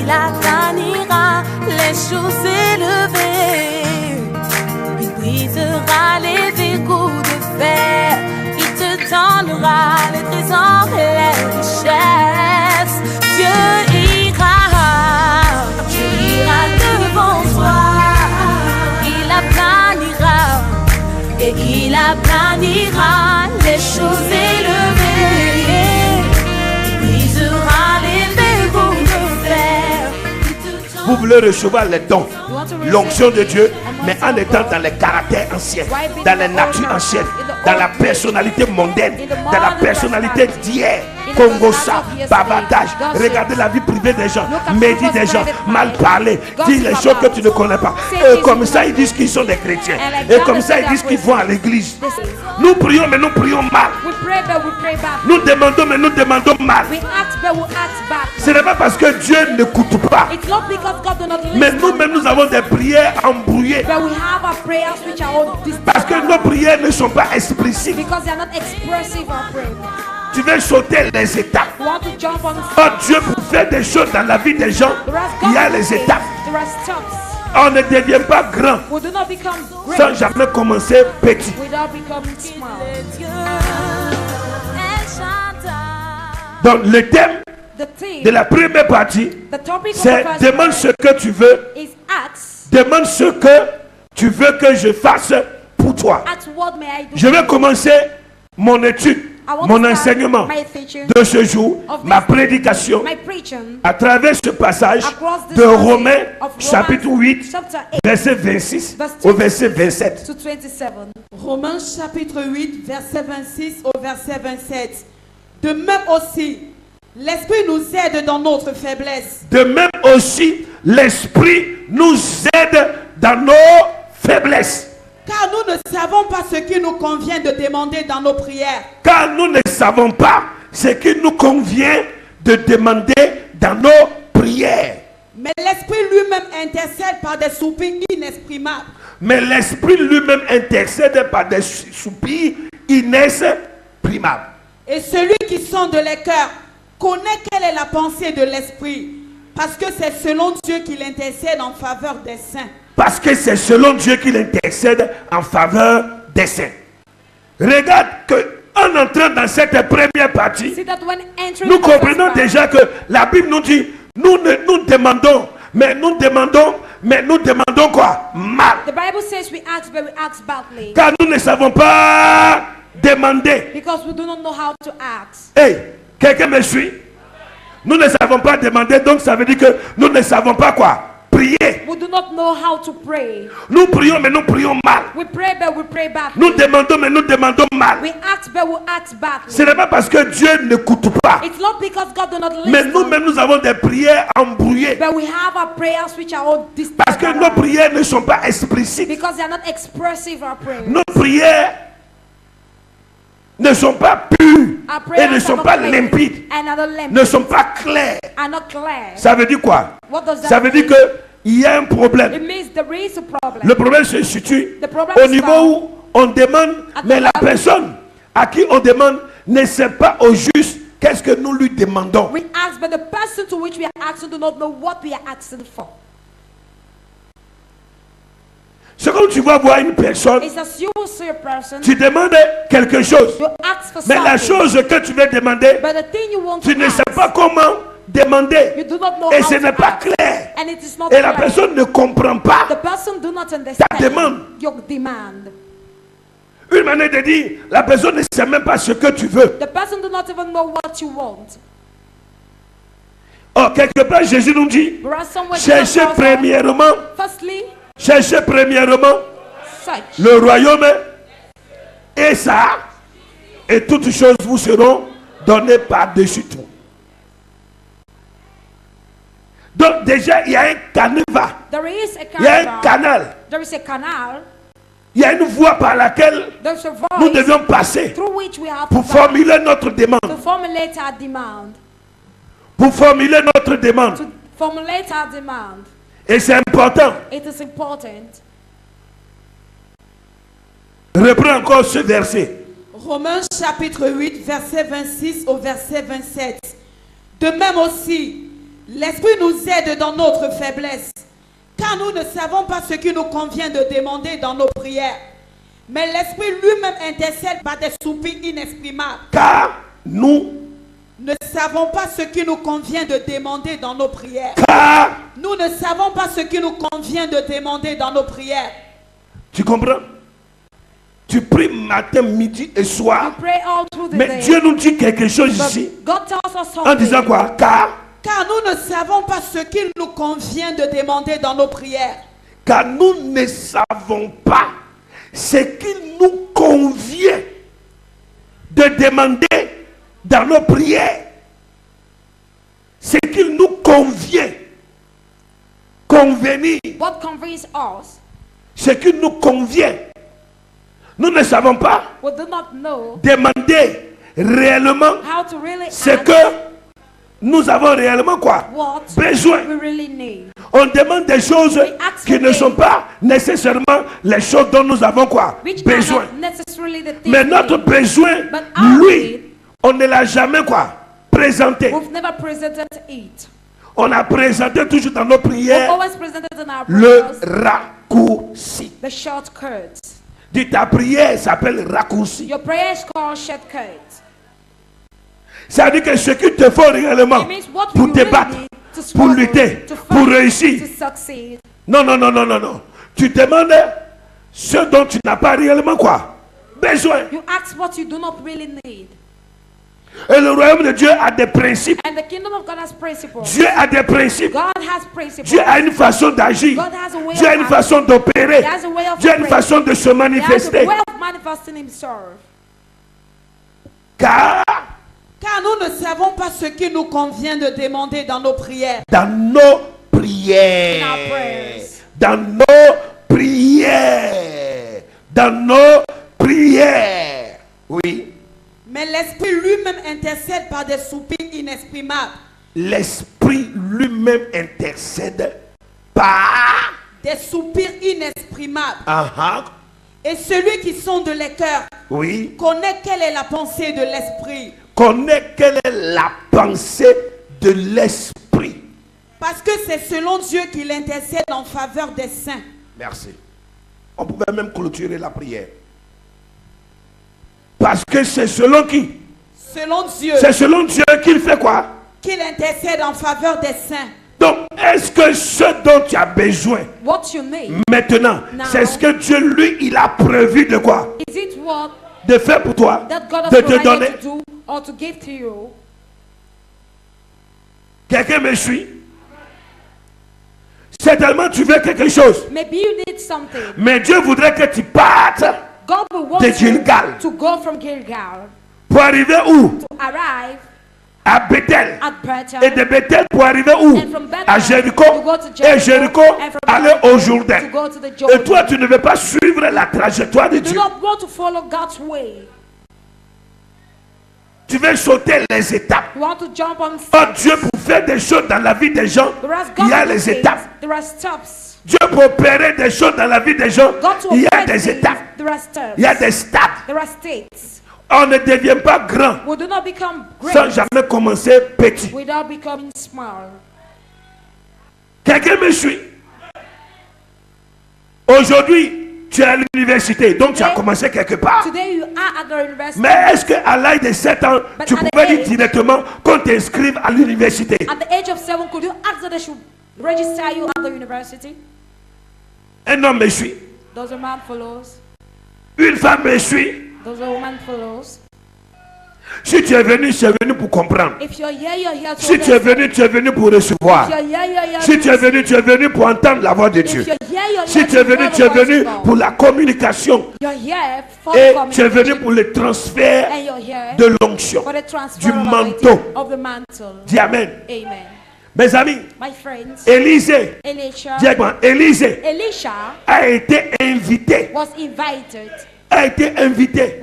Il aplanira les choses élevées. Il brisera les verrous de fer. Il te donnera les trésors et les richesses. Dieu ira devant toi. Il aplanira et il aplanira les choses élevées. Il brisera les verrous de fer. Vous voulez recevoir les dons, l'onction de Dieu, mais en étant dans les caractères anciens, dans les natures anciennes, dans la personnalité mondaine, dans la personnalité d'hier. Congossa, bavardage, regarder la vie privée des gens, médire des gens, mal parler, dire les choses que tu ne connais pas. Et comme ça, ils disent qu'ils sont des chrétiens. Et comme ça, ils disent qu'ils vont à l'église. Nous prions, mais nous prions mal. Nous demandons, mais nous demandons mal. Ce n'est pas parce que Dieu n'écoute pas. Mais nous-mêmes, nous avons des prières embrouillées. Parce que nos prières ne sont pas explicites. Tu veux sauter les étapes. Oh Dieu, pour faire des choses dans la vie des gens, il y a les étapes. On ne devient pas grand sans jamais commencer petit. Donc le thème de la première partie, c'est demande ce que tu veux. Demande ce que tu veux que je fasse pour toi. Je vais commencer mon étude, mon enseignement de ce jour, ma prédication à travers ce passage de Romains chapitre 8, verset 26 au verset 27. Romains chapitre 8, verset 26 au verset 27. De même aussi, l'Esprit nous aide dans notre faiblesse. De même aussi, l'Esprit nous aide dans nos faiblesses. Car nous ne savons pas ce qu'il nous convient de demander dans nos prières. Car nous ne savons pas ce qu'il nous convient de demander dans nos prières. Mais l'Esprit lui-même intercède par des soupirs inexprimables. Mais l'Esprit lui-même intercède par des soupirs inexprimables. Et celui qui sonde les cœurs connaît quelle est la pensée de l'Esprit. Parce que c'est selon Dieu qu'il intercède en faveur des saints. Parce que c'est selon Dieu qu'il intercède en faveur des saints. Regarde que en entrant dans cette première partie, nous comprenons déjà que la Bible nous dit, nous demandons, mais nous demandons quoi? Mal. The Bible says we ask, but we ask badly. Car nous ne savons pas demander. Because we do not know how to ask. Hey, quelqu'un me suit? Nous ne savons pas demander, donc ça veut dire que nous ne savons pas quoi? Prier. We do not know how to pray. Nous prions, mais nous prions mal. We pray, but we pray badly. Nous demandons, mais nous demandons mal. We ask, but we ask badly. Ce n'est pas parce que Dieu n'écoute pas. It's not because God do not listen. Mais nous-mêmes, nous avons des prières embrouillées. But we have our prayers which are all distant. Parce que nos prières ne sont pas explicites. Because they are not expressive, our prayers. Nos prières ne sont pas pures et ne sont pas limpides, ne sont pas claires. Ça veut dire quoi? Ça veut dire qu'il y a un problème. Le problème se situe au niveau où on demande, mais la personne à qui on demande ne sait pas au juste qu'est-ce que nous lui demandons. We ask, but the person to which we are asking do not know what we are asking for. C'est comme tu vas voir une personne, tu demandes quelque chose, mais la chose que tu veux demander, tu ne sais pas comment demander, et ce n'est pas clair, et la personne ne comprend pas ta demande. Une manière de dire, la personne ne sait même pas ce que tu veux. Oh, quelque part, Jésus nous dit, cherchez premièrement le royaume et ça, et toutes choses vous seront données par-dessus tout. Donc déjà, il y a un canevas, il y a un canal, il y a une voie par laquelle nous devions passer pour formuler notre demande. Pour formuler notre demande. Et c'est important. Reprends encore ce verset. Romains chapitre 8, verset 26 au verset 27. De même aussi, l'Esprit nous aide dans notre faiblesse, car nous ne savons pas ce qu'il nous convient de demander dans nos prières. Mais l'Esprit lui-même intercède par des soupirs inexprimables. Car nous ne savons pas ce qu'il nous convient de demander dans nos prières. Car nous ne savons pas ce qu'il nous convient de demander dans nos prières. Tu comprends? Tu pries matin, midi et soir. Mais Dieu nous dit quelque chose ici. En disant quoi? Car nous ne savons pas ce qu'il nous convient de demander dans nos prières. Car nous ne savons pas ce qu'il nous convient de demander dans nos prières. Ce qu'il nous convient. Convenir. What convenes us. Ce qui nous convient. Nous ne savons pas demander réellement ce que nous avons réellement quoi? Besoin. On demande des choses qui ne sont pas nécessairement les choses dont nous avons quoi? Besoin. Mais notre besoin, lui, on ne l'a jamais quoi? Présenté. On a présenté toujours dans nos prières le raccourci. Dit ta prière s'appelle raccourci. Your prayer is called shortcut. Ça veut dire que ce qu'il te faut réellement pour te battre, pour lutter, pour réussir. Non, non, non, non, non, non. Tu demandes ce dont tu n'as pas réellement quoi? Besoin. You ask what you do not really need. Et le royaume de Dieu a des principes. And the kingdom of God has principles. Dieu a des principes. God has principles. Dieu a une façon d'agir. Dieu a une façon d'opérer. Dieu a une façon de se manifester. Car nous ne savons pas ce qu'il nous convient de demander dans nos prières. Dans nos prières. Dans nos prières. Dans nos prières. Oui. Mais l'Esprit lui-même intercède par des soupirs inexprimables. L'Esprit lui-même intercède par des soupirs inexprimables. Uh-huh. Et celui qui sonde les cœurs oui. connaît quelle est la pensée de l'Esprit. Connaît quelle est la pensée de l'Esprit. Parce que c'est selon Dieu qu'il intercède en faveur des saints. Merci. On pouvait même clôturer la prière. Parce que c'est selon qui? Selon Dieu. C'est selon Dieu qu'il fait quoi? Qu'il intercède en faveur des saints. Donc, est-ce que ce dont tu as besoin maintenant, c'est ce que Dieu, lui, il a prévu de quoi? De faire pour toi, de te donner. Quelqu'un me suit? Certainement, tu veux quelque chose. Mais Dieu voudrait que tu partes de Gilgal. Pour arriver où? À Bethel. Et de Bethel pour arriver où? À Jéricho. Et Jéricho aller au Jourdain. Et toi tu ne veux pas suivre la trajectoire de Dieu. Tu veux sauter les étapes. Oh Dieu, pour faire des choses dans la vie des gens, il y a les étapes. Dieu pour opérer des choses dans la vie des gens, il y a des étapes. Il y a des stades. On ne devient pas grand sans jamais commencer petit. Quelqu'un me suit? Aujourd'hui, tu es à l'université, donc tu as commencé quelque part. Mais est-ce qu'à l'âge de 7 ans, tu pouvais dire directement qu'on t'inscrive à l'université? Un homme me suit. Une femme me suit. Si tu es venu, tu es venu pour comprendre. Si tu es venu pour recevoir. Si tu es venu pour entendre la voix de Dieu. Si tu es venu pour la communication. Et tu es venu pour le transfert de l'onction, du manteau. Dis Amen. Mes amis, Élisée a été invité. A été invité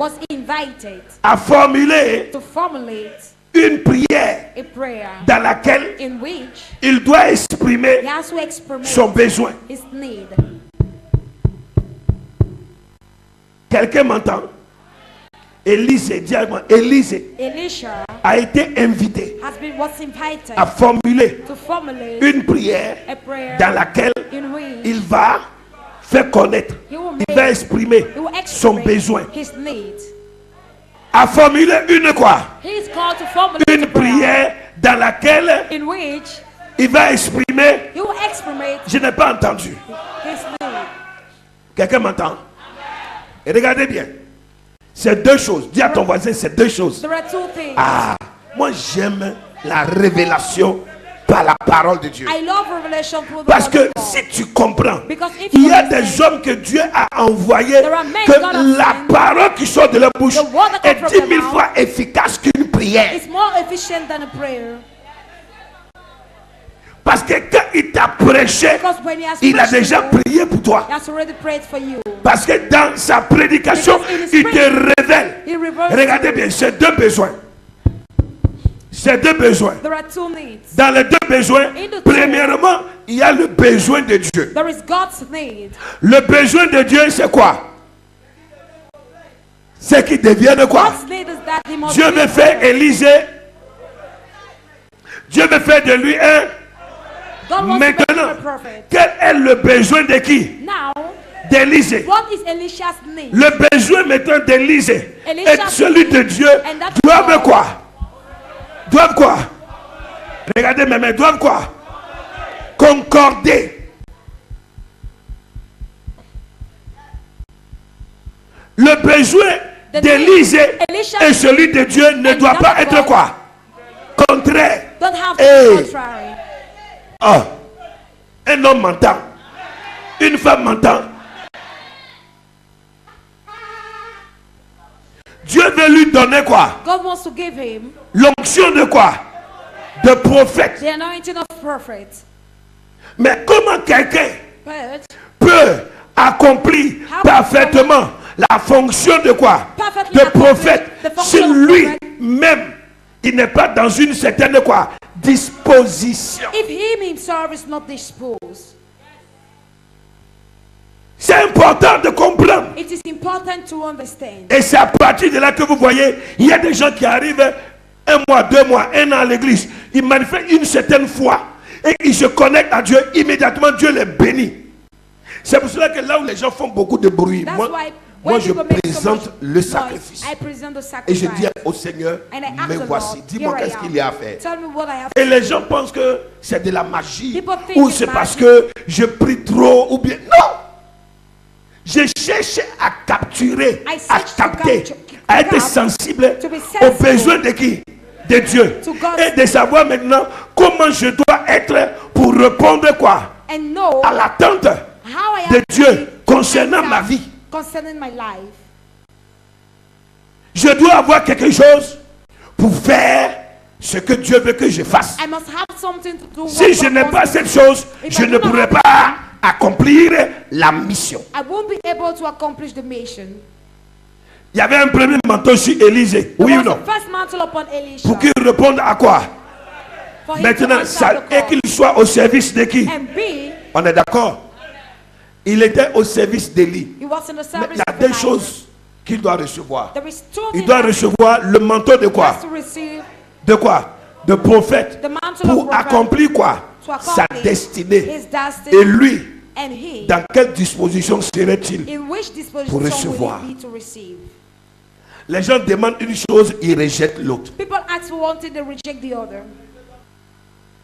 à formuler une prière dans laquelle il doit exprimer son besoin. Quelqu'un m'entend? Élisée, dis-moi, Élisée a été invité was invited à formuler to formulate une prière a prayer dans laquelle in which il va faire connaître, he will il va exprimer he will son express besoin. his need. À formuler une quoi? He is called to formulate Une a prayer prière dans laquelle in which il va exprimer. he will express Je n'ai pas entendu. his need. Quelqu'un m'entend? Et regardez bien. C'est deux choses. Dis à ton voisin, c'est deux choses. There are two things. Ah, moi j'aime la révélation par la parole de Dieu. I love revelation through the Parce word que of God. si tu comprends, Because if il you y a understand, des hommes que Dieu a envoyés, there are men que God has la sent, parole qui sort de leur bouche the word that est comes 10 from 000 their mouth fois efficace qu'une prière. it's more efficient than a prayer. Parce que quand il t'a prêché, Because when he has il a preached déjà to you, prié pour toi. he has already prayed for you. Parce que dans sa prédication, Because in his il te preaching, révèle. he reveals Regardez to you. bien, c'est deux besoins. C'est deux besoins. There are two needs. Dans les deux besoins, In the two, premièrement, il y a le besoin de Dieu. There is God's need. Le besoin de Dieu, c'est quoi? C'est qu'il devienne quoi? God's need is that he must Dieu be veut faire prayer. Élisée. Dieu veut faire de lui un. God wants to make him Maintenant, a prophet. quel est le besoin de qui? Now, D'Élisée. what is Elisha's need? Le besoin maintenant d'Élisée Elisha et celui de Dieu and that doivent God. quoi? Doivent quoi? Regardez mes mains, doivent quoi? Concorder. Le besoin The d'Élisée need Elisha et celui de Dieu ne and doit that pas of être God quoi? Contraire. Don't have Hey. to be contrary. Ah, un homme m'entend. Une femme m'entend. Dieu veut lui donner quoi? God wants to give him L'onction de quoi? De prophète. the anointing of prophet. Mais comment quelqu'un But peut accomplir How parfaitement la fonction de quoi? Perfectly De accomplish prophète. the Si function of prophet. lui-même, il n'est pas dans une certaine quoi? Disposition. if him himself is not disposed, C'est important de comprendre. it is important to understand. Et c'est à partir de là que vous voyez, il y a des gens qui arrivent 1 mois, 2 mois, 1 an à l'église. Ils manifestent une certaine foi et ils se connectent à Dieu. Immédiatement, Dieu les bénit. C'est pour cela que là où les gens font beaucoup de bruit, That's moi why moi when je people make so présente much le noise, sacrifice. I present the Et je sacrifice. dis au Seigneur, And I ask me the voici. Lord, Dis-moi here I qu'est-ce am. qu'il y a à faire. Tell me what I have Et to les do. gens pensent que c'est de la magie. People think Ou it's c'est parce magic. que je prie trop. Ou bien. Non! Je cherche à capturer, I à search to capter, capture- à être to sensible to be aux sensible besoins de qui? De Dieu. to God's Et de savoir maintenant comment je dois être pour répondre quoi? And know À l'attente how I de have Dieu to be concernant answered ma vie. concerning my life. Je dois avoir quelque chose pour faire ce que Dieu veut que je fasse. I must have something to do. Si what je God n'ai wants pas me cette to do. chose, If je I ne do not pourrai have pas accomplir la mission. I won't be able to accomplish the mission. Il y avait un premier manteau sur Élisée. There Oui ou was non? the first mantle upon Elisha. Pour qu'il réponde à quoi? For him Maintenant, to answer the et call. qu'il soit au service de qui? And B, On est d'accord? Il était au service d'Élie. he was in the Mais service il y a of deux Elijah. choses qu'il doit recevoir. There is two Il things doit that recevoir le manteau de he quoi? has to receive. De quoi? De prophète. The mantle Pour of prophet accomplir quoi? to Sa accomplish destinée. his destiny. Et lui, And he, dans quelle disposition serait-il? in which disposition pour will recevoir. he be to receive? Les gens demandent une chose, ils rejettent l'autre. People ask for one thing, they reject the other.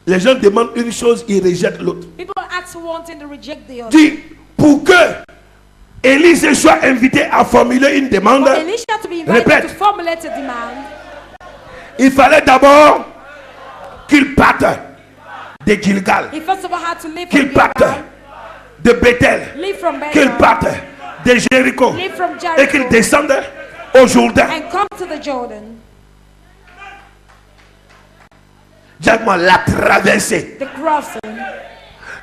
Les gens demandent une chose, ils rejettent l'autre. People ask for one thing, they reject the other. Dis, pour que Élisée soit invité à formuler une demande, For Elisha to be invited Répète. to formulate a demand, il fallait d'abord qu'il parte de Gilgal, he first of all had to leave from qu'il parte Gilgal, de Bethel, leave from qu'il Bethel, parte de Jéricho leave from et qu'il Jericho, descende au Jourdain. and come to the Jordan, Dis-moi, la traversée. the crossing.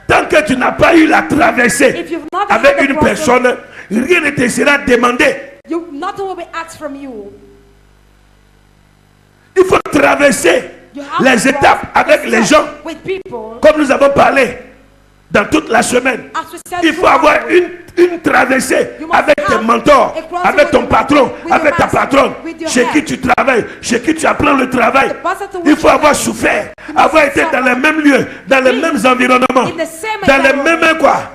Tant que tu n'as pas eu la traversée If you've not avec had the une crossing, personne, rien ne te sera demandé. nothing will be asked from you. Il faut traverser You have les to étapes cross avec the les steps gens, with people. comme nous avons parlé dans toute la semaine. As we said Il faut throughout avoir the week, une traversée avec tes mentors, avec ton patron, avec ta patronne, chez qui tu travailles, chez qui tu apprends le travail. Il faut avoir souffert, avoir été dans les mêmes lieux, dans les mêmes environnements, dans les mêmes quoi,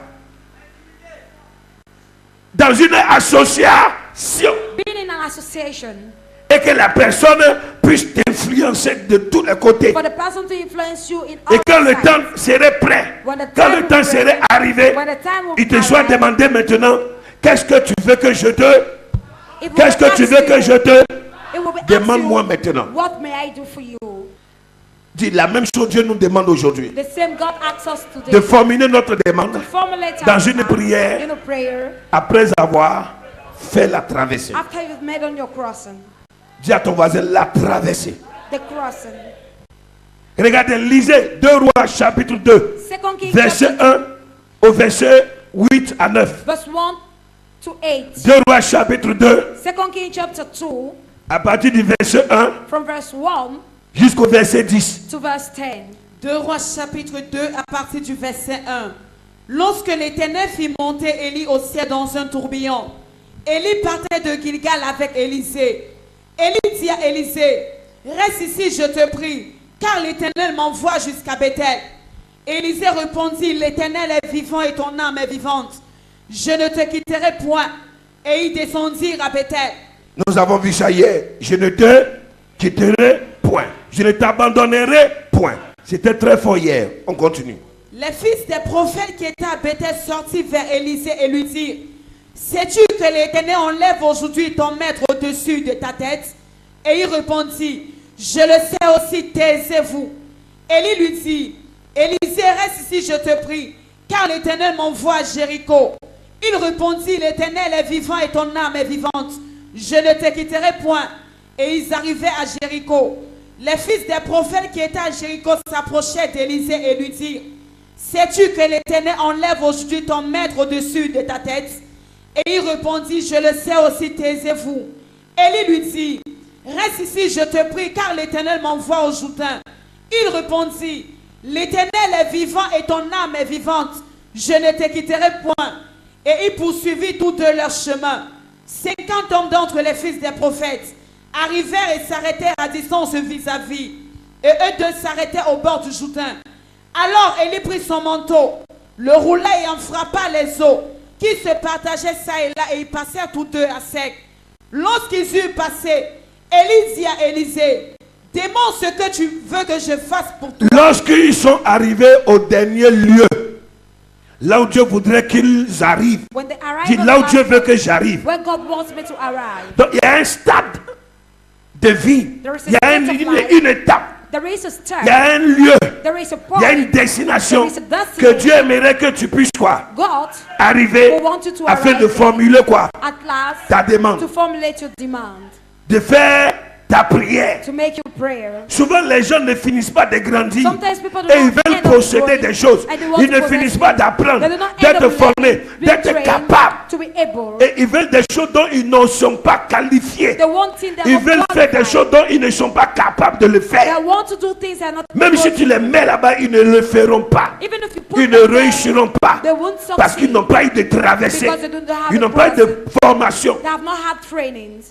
dans une association, et que la personne puisse t'influencer de tous les côtés. Et quand le temps serait prêt, quand le temps serait arrivé, il te soit demandé maintenant, qu'est-ce que tu veux que je te... Qu'est-ce que tu veux que je te... Demande-moi maintenant. Dis, la même chose Dieu nous demande aujourd'hui. De formuler notre demande dans une prière après avoir fait la traversée. Dis à ton voisin, la traversée. Regardez, lisez 2 Rois chapitre 2, verset 1 au verset 8 à 9. 2 Rois chapitre 2, à partir du verset 1 jusqu'au verset 10. 2 Rois chapitre 2 à partir du verset 1. Lorsque l'Éternel fit monter Élie au ciel dans un tourbillon, Élie partait de Gilgal avec Élisée. Élie dit à Élisée, reste ici, je te prie, car l'Éternel m'envoie jusqu'à Bethel. Élisée répondit, l'Éternel est vivant et ton âme est vivante. Je ne te quitterai point. Et ils descendirent à Bethel. Nous avons vu ça hier. Je ne te quitterai point. Je ne t'abandonnerai point. C'était très fort hier. On continue. Les fils des prophètes qui étaient à Bethel sortirent vers Élisée et lui dirent, sais-tu que l'Éternel enlève aujourd'hui ton maître au-dessus de ta tête? Et il répondit, je le sais aussi, taisez-vous. Élie lui dit, Élisée, reste ici, je te prie, car l'Éternel m'envoie à Jéricho. Il répondit, l'Éternel est vivant et ton âme est vivante. Je ne te quitterai point. Et ils arrivaient à Jéricho. Les fils des prophètes qui étaient à Jéricho s'approchaient d'Élisée et lui dirent, sais-tu que l'Éternel enlève aujourd'hui ton maître au-dessus de ta tête? Et il répondit, je le sais aussi, taisez-vous. Élie lui dit, reste ici, je te prie, car l'Éternel m'envoie au Jourdain. Il répondit, l'Éternel est vivant et ton âme est vivante. Je ne te quitterai point. Et il poursuivit tous deux leur chemin. 50 hommes d'entre les fils des prophètes arrivèrent et s'arrêtèrent à distance vis-à-vis. Et eux deux s'arrêtaient au bord du Jourdain. Alors Élie prit son manteau, le roula et en frappa les eaux, qui se partageaient ça et là, et ils passèrent tous deux à sec. Lorsqu'ils eurent passé, Élie dit à Élisée, demande ce que tu veux que je fasse pour toi. Lorsqu'ils sont arrivés au dernier lieu, là où Dieu voudrait qu'ils arrivent, dit là où Dieu veut que j'arrive. Donc il y a un stade de vie, il y a une étape, il y a un lieu, il y a une destination que Dieu aimerait que tu puisses quoi arriver afin de formuler quoi ta demande, de faire ta prière. Souvent les gens ne finissent pas de grandir et ils veulent posséder des choses. Ils ne finissent pas d'apprendre, d'être formés, d'être capables. Et ils veulent des choses dont ils ne sont pas qualifiés. Ils veulent faire des choses dont ils ne sont pas capables de le faire. Même si tu les mets là-bas, ils ne le feront pas. Ils ne réussiront pas parce qu'ils n'ont pas eu de traversée. Ils n'ont pas eu de formation.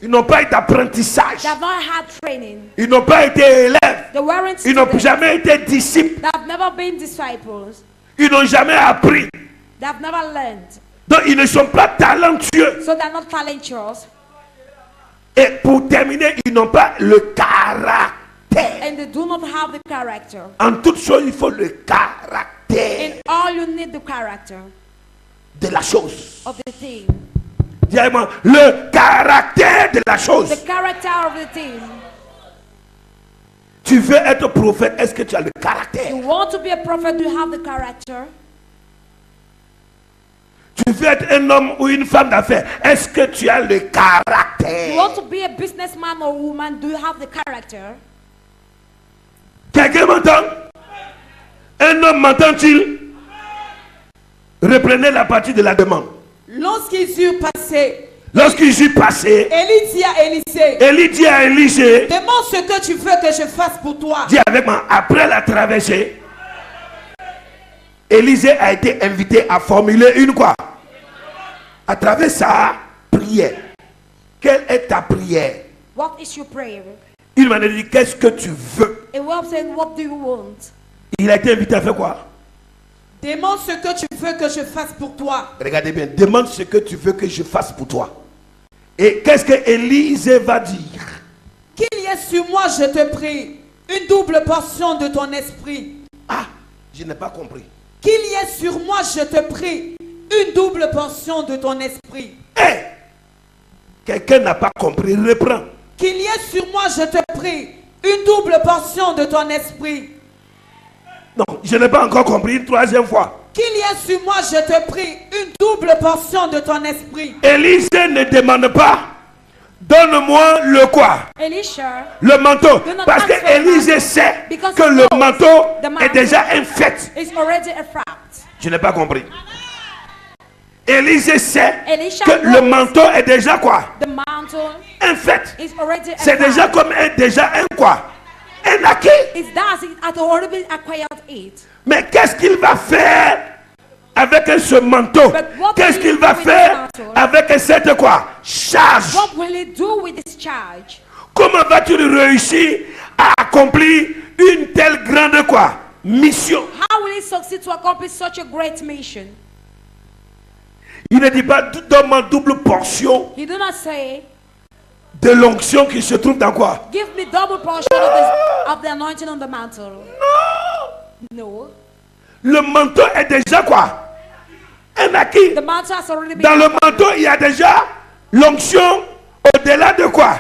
Ils n'ont pas eu d'apprentissage. Ils n'ont pas été élèves. Ils n'ont jamais été disciples. Ils n'ont jamais appris. Donc ils ne sont pas talentueux. Et pour terminer, ils n'ont pas le caractère. En toute chose, il faut le caractère de la chose. Dis-moi, le caractère de la chose. Tu veux être prophète, est-ce que tu as le caractère? Tu veux être un homme ou une femme d'affaires, est-ce que tu as le caractère? Quelqu'un m'entend? Un homme m'entend-il? Reprenez la partie de la demande. Lorsqu'ils eurent passé, Élie dit à Élisée, demande ce que tu veux que je fasse pour toi. Dis avec moi, après la traversée, Élisée a été invité à formuler une quoi? à travers sa prière. Quelle est ta prière? What is your prayer? Il m'a dit, qu'est-ce que tu veux? A way of saying, what do you want? Il a été invité à faire quoi? Demande ce que tu veux que je fasse pour toi. Regardez bien, demande ce que tu veux que je fasse pour toi. Et qu'est-ce que Élisée va dire? Qu'il y ait sur moi, je te prie, une double portion de ton esprit. Ah, je n'ai pas compris. Qu'il y ait sur moi, je te prie, une double portion de ton esprit. Hé! Quelqu'un n'a pas compris, reprends. Qu'il y ait sur moi, je te prie, une double portion de ton esprit. Non, je n'ai pas encore compris une troisième fois. Qu'il y ait sur moi, je te prie, une double portion de ton esprit. Élisée ne demande pas, donne-moi le quoi? Elisha, Le manteau. Do not Parce que ask for a Élisée mantle. sait Because que he le knows manteau the est mantle déjà un fait. is already a fact. Je n'ai pas compris. Élisée sait Elisha que le knows manteau est déjà quoi? The mantle Un fait. is already a C'est fact. déjà comme déjà un quoi? Un acquis. It does, it had already acquired it. Mais qu'est-ce qu'il va faire avec ce manteau? But what Qu'est-ce will he qu'il va do with faire this mantle? avec cette quoi? Charge. What will he do with this charge? Comment vas-tu réussir à accomplir une telle grande quoi? Mission. How will he succeed to accomplish such a great mission? Il ne dit pas donne-moi double portion He did not say, de l'onction qui se trouve dans quoi? give me double portion of the anointing on the mantle. No. Le manteau est déjà quoi? Un acquis. The mantle has already been Dans le acquired. manteau, il y a déjà l'onction au-delà de quoi?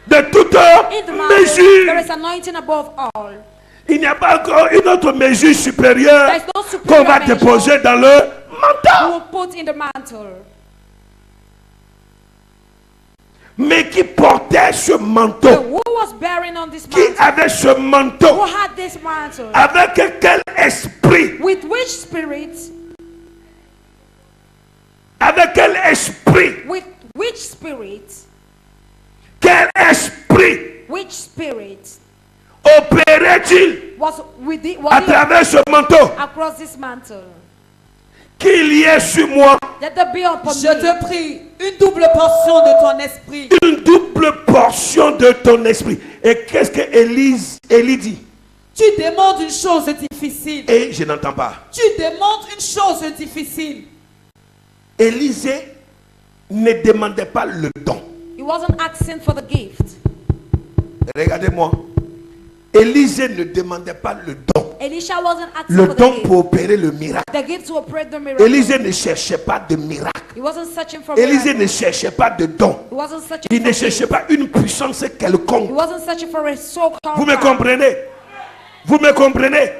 De toute In the mantle, there mesure. is anointing above all. Il n'y a pas encore une autre mesure supérieure There is no superior qu'on va measure déposer dans le you manteau. will put in the mantle. Mais qui portait ce So manteau? who was bearing on this Qui mantle? avait ce Who manteau? had this mantle? Avec quel esprit? With which spirit? Avec quel esprit? With which spirit? Quel esprit Which spirit opérait-il was with the, à was it travers ce manteau? across this mantle? Qu'il y ait sur moi Let there be upon Je me te prie, une double portion de ton esprit. une double portion de ton esprit. Et qu'est-ce que Élie dit? Tu demandes une chose difficile. Et je n'entends pas. Tu demandes une chose difficile. Élisée ne demandait pas le don. He wasn't asking for the gift. Regardez-moi. Élisée ne demandait pas le don. Elisha wasn't asking Le for don the gift. pour opérer le miracle. The gift to operate the miracle. Élisée ne cherchait pas de miracle. He wasn't searching for Élisée miracle. ne cherchait pas de don. He wasn't searching Il for ne gift. cherchait pas une puissance He quelconque. wasn't searching for a so-called Vous me power. comprenez? Vous me comprenez?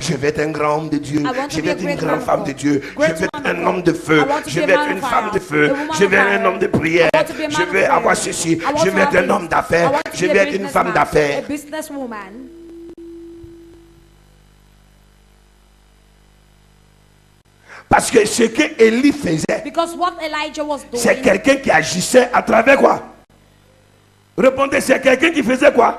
Je vais être un grand homme de Dieu. I want to Je be vais a être une great grande man femme of de God. Dieu. Je Great vais être man un of homme God. de feu. I want to Je be a vais man être une of femme de fire. feu. A woman Je of vais être un fire. homme de prière. I want to be a Je man vais of avoir prayer. ceci. I want Je to vais être have un homme this. d'affaires. I want to Je be a vais être une femme businessman, d'affaires. a businesswoman. Parce que ce que Élie faisait, Because what Elijah was c'est doing, quelqu'un qui agissait à travers quoi? Répondez, c'est quelqu'un qui faisait quoi?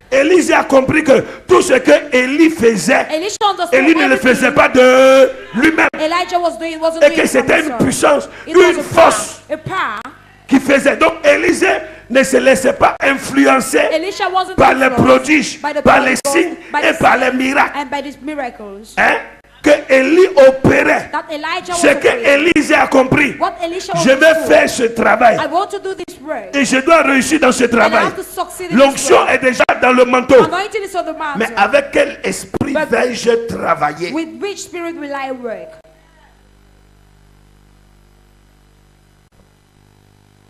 Élisée a compris que tout ce que Élie faisait, Elisha understood Élie ne le everything faisait pas de lui-même. Elijah was doing, wasn't Et doing que it from c'était une himself. puissance, It was une a force power, a power. qui faisait. Donc Élisée ne se laissait pas influencer Elisha wasn't par les influenced prodiges, by the par Holy les Ghost, signes by et the par les signs miracles. and by these miracles. Hein? Que Élie opérait. That Elijah Ce was que doing. Élisée a compris. What Elisha was Je vais doing. faire ce travail. I want to do this work. Et je dois réussir dans ce And I travail. have to succeed in this L'onction work. est déjà dans le manteau. Anointing is on the Mais mountain. avec quel esprit But- vais-je travailler? With which spirit will I work?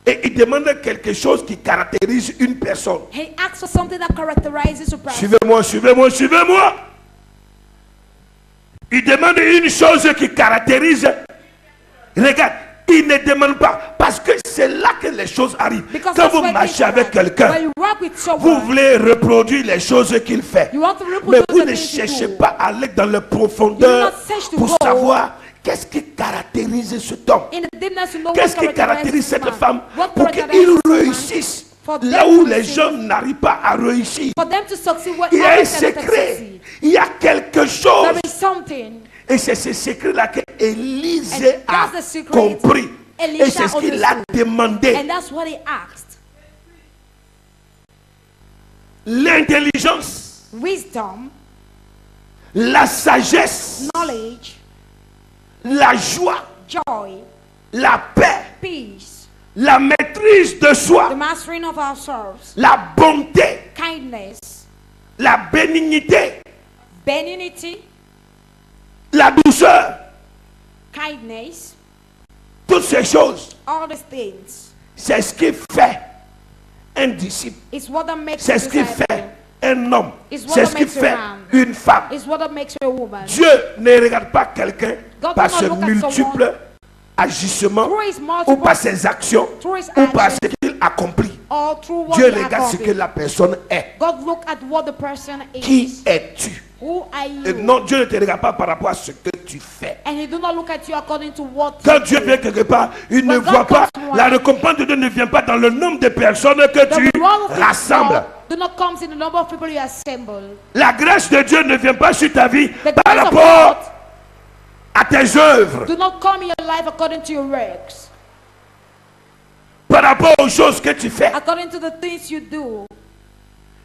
Et il demande quelque chose qui caractérise une personne. He asks for something that characterizes a person. Suivez-moi, suivez-moi, suivez-moi. Il demande une chose qui caractérise. Regarde, il ne demande pas. Parce que c'est là que les choses arrivent. Because Quand that's vous where marchez things avec happen. quelqu'un, When you work with vous someone, voulez reproduire les choses qu'il fait. you want to Mais reproduce vous the ne things he cherchez do. pas à aller dans les You profondeurs do not search to pour go savoir qu'est-ce qui caractérise cet homme. In the deepness, you know Qu'est-ce what qui caractérise characterizes cette man. femme What pour qu'il characterizes man réussisse for them là où to les succeed. gens n'arrivent pas à réussir. For them to succeed, what Il y a un others cannot secret, succeed. il y a quelque chose There is something Et c'est ce secret-là que Élisée And a that's the secret compris. Et Elisha c'est ce qu'il a understood. demandé. And that's what he asked. L'intelligence, Wisdom, la sagesse, knowledge, la joie, joy, la paix, peace, la maîtrise de the soi, mastering of ourselves, la bonté, kindness, la bénignité, benignity, la douceur, kindness, toutes ces choses, all these things. c'est ce qui fait un disciple. It's what that makes C'est a ce qui disciple. fait un homme. It's what C'est that ce qui makes a fait man. une femme. It's what that makes a woman. Dieu ne regarde pas quelqu'un God par does ses not look at multiples someone agissements through his ou multiple par ses actions through his ou par actions, ce qu'il accomplit. or through what Dieu he regarde ce que accomplished. la personne est. God look at what the person Qui is. es-tu? Who are you? Et non, Dieu ne te regarde pas par rapport à ce que tu fais. And he do not look at you according to what Quand you Dieu do. vient quelque part, il ne When God voit pas, comes to la one, récompense de Dieu ne vient pas dans le nombre de personnes que The tu reward of rassembles. God do not come in the number of people you assemble. La grâce de Dieu ne vient pas sur ta vie The par grace of rapport God à tes œuvres, do not come in your life according to your works, par rapport aux choses que tu fais. according to the things you do.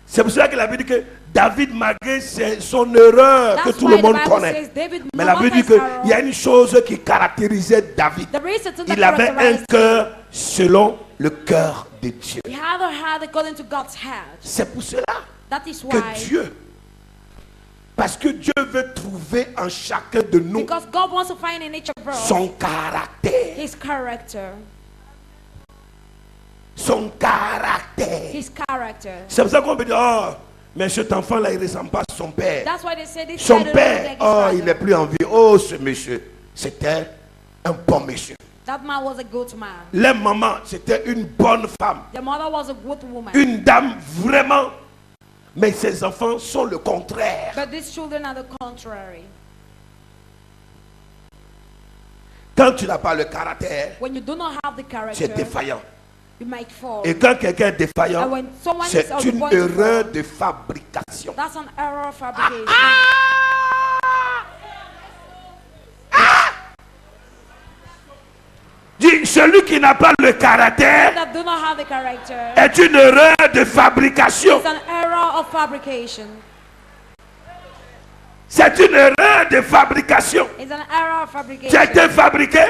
C'est pour cela que la Bible dit que David, malgré son erreur que That's tout why le the monde Bible connaît, says David, mais no la Bible matter dit his qu'il y a une chose qui caractérisait David. There is a thing that Il avait un characterized him. cœur selon le cœur de Dieu. He had a heart according to God's heart. C'est pour cela That is que why. Dieu, parce que Dieu veut trouver en chacun de nous Because God wants to find in each of us son caractère. his character. Son caractère. His character. C'est pour ça qu'on peut dire, oh, mais cet enfant-là, il ne ressemble pas à son père. That's why they say this Son child doesn't look père, like his oh, father. il n'est plus en vie. Oh, ce monsieur, c'était un bon monsieur. That man was a good man. La maman, c'était une bonne femme. The mother was a good woman. Une dame vraiment. Mais ses enfants sont le contraire. But these children are the contrary. Quand tu n'as pas le caractère, When you do not have the tu es character, défaillant. you might fall. Et quand quelqu'un est And défaillant, when someone c'est is on une point to erreur fall, de fabrication. that's an error of fabrication. Dis, celui qui n'a pas le caractère That do not have the character, est une erreur de fabrication. it's an error of fabrication. C'est une erreur de fabrication. It's an error of Tu as fabrication. été fabriqué,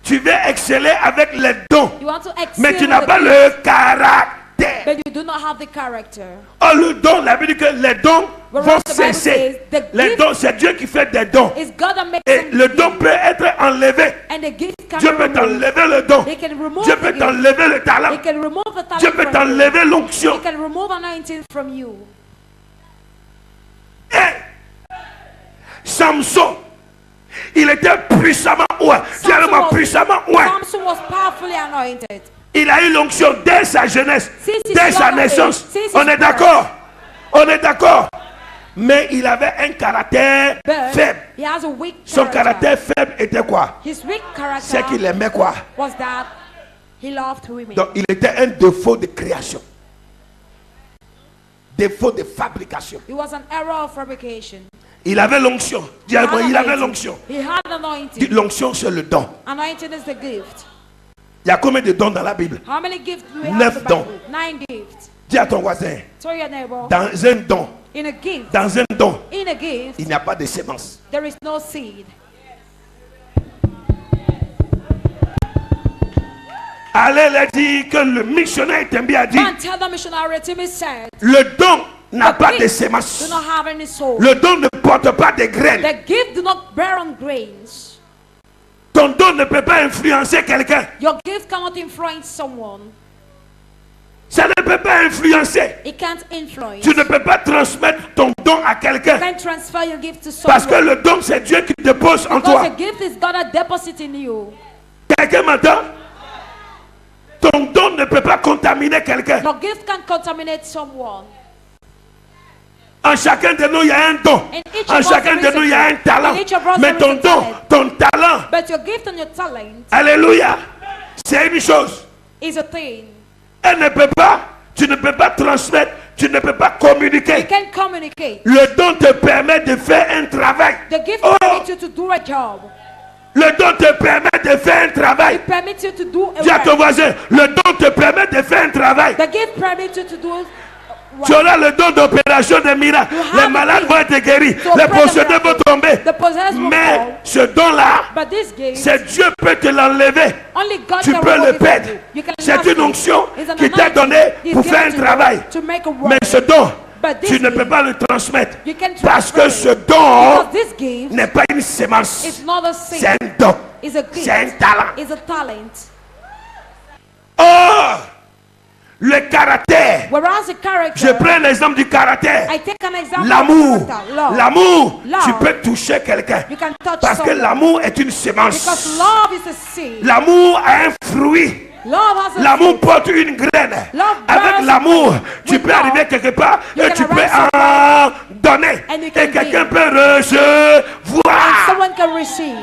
tu veux exceller avec les dons, You want to excel mais tu with n'as the pas gift, le caractère. but you do not have the character. Oh, le don, la Bible dit que les dons Whereas vont the Bible cesser. says the Les gift dons, c'est Dieu qui fait des dons. It's God that makes Et them le don give. peut être enlevé. And the gift can Dieu be peut removed. t'enlever le don. They can remove Dieu the peut gift. t'enlever le talent. They can remove the talent Dieu peut from you. t'enlever l'onction. They can remove anointing from you. Samson, il était puissamment ouin. Dieu puissamment ouin. Samson was powerfully anointed. Il a eu l'onction dès sa jeunesse, Since his dès sa young age, naissance. since his On est birth. d'accord. On est d'accord. Mais il avait un caractère But faible. he has a weak Son character. caractère faible était quoi? His weak C'est qu'il character aimait quoi? was that he loved women. Donc il était un défaut de création. Défaut de fabrication. It was an error of fabrication. Il avait l'onction. Dis He à had moi, il avait anointing. l'onction. He had Dis, anointing. l'onction, c'est le don. Anointing is the gift. Il y a combien de dons dans la Bible? How many gifts do we have 9 in the dons. Bible? 9 gifts. Dis à ton voisin, Tell your neighbor, dans un don, in a gift, dans un don, in a gift, il n'y a pas de sémence. there is no seed. Allez leur dire que le missionnaire Tembi a dit, Man, tell the missionary Timmy said, le don n'a the pas de gift sémence. do not have any soul. Le don ne porte pas de graines. The gift do not bear on grains. Ton don ne peut pas influencer quelqu'un. Your gift cannot influence someone. Ça ne peut pas influencer. It can't influence. Tu ne peux pas transmettre ton don à You quelqu'un. can't transfer your gift to someone. Parce que le don, c'est Dieu qui dépose en Because toi. the gift is God that deposit in you. Quelqu'un m'entend? Ton don ne peut pas contaminer quelqu'un. Your gift can contaminate someone. En chacun de nous, il y a un don. In each En of us chacun there de is nous, a il y a un gift. talent. In each of us Mais there is ton a don, talent. ton talent, But your gift and your talent alléluia, c'est une chose. is a thing. Elle ne peut pas, tu ne peux pas transmettre tu ne peux pas You communiquer. can't communicate. Le don te permet de faire un travail. The gift Oh, permits you to do a job. le don te permet de faire un travail. It permits you to do a Dis à ton work. voisin, le don te permet de faire un travail. The gift permits you to do work. Tu auras le don d'opération des miracles. You Les have malades the vont être guéris. to Les pray the possédés vont miracle. tomber. The possessed will Mais fall. ce don-là, But this gift, c'est Dieu peut te l'enlever. only God Tu can peux remove le it from perdre. you. You can C'est lost une it. onction It's an qui t'est anointing. donnée It's pour faire un given to you travail. to make a work. Mais ce don, But this tu ne peux gift, pas le transmettre. you can Parce que transfer ce it. don Because this gift n'est pas une sémence. is not a C'est seed. un don. It's a gift. C'est un talent. It's a talent. Oh, le caractère. Whereas the character, Je prends l'exemple du caractère. I take an example L'amour. of character. Love. L'amour, Love. tu peux toucher quelqu'un. You can touch Parce que someone. l'amour est une Because sémence. love is a seed. L'amour a un fruit. Love has a L'amour seed. porte une graine. Love Avec bears l'amour, tu with peux love. arriver quelque part You et can tu peux arrive en donner. And you Et can quelqu'un give. peut recevoir. Someone can receive.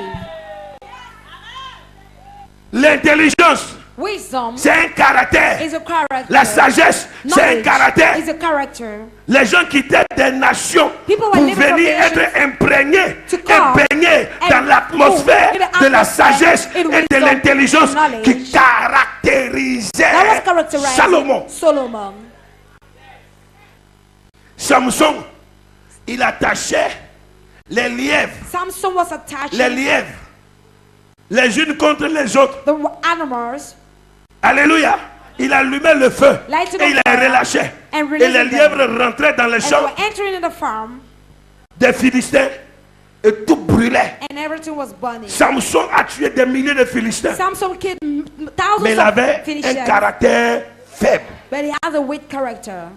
L'intelligence, Wisdom c'est un caractère. is a character. La sagesse, c'est un Knowledge caractère. is a character. Les gens qui étaient des nations People were pour living from venir nations être imprégnés to come et baignés and dans l'atmosphère move in the de la atmosphere, sagesse in et de wisdom, l'intelligence knowledge. qui That was caractérisait characterized Salomon. Solomon. Samson, il attachait les lièvres, Samson was attaching les lièvres, les unes contre les autres. the animals. Alléluia. Il allumait le feu Lighting et il the les fire relâchait. and Et releasing les them. lièvres rentraient dans les And they champs were entering in the farm des Philistins et tout brûlait. and everything was burning. Samson a tué des milliers de Philistins. Samson killed Mais thousands il avait of un Philistines, caractère faible. but he has a weak character.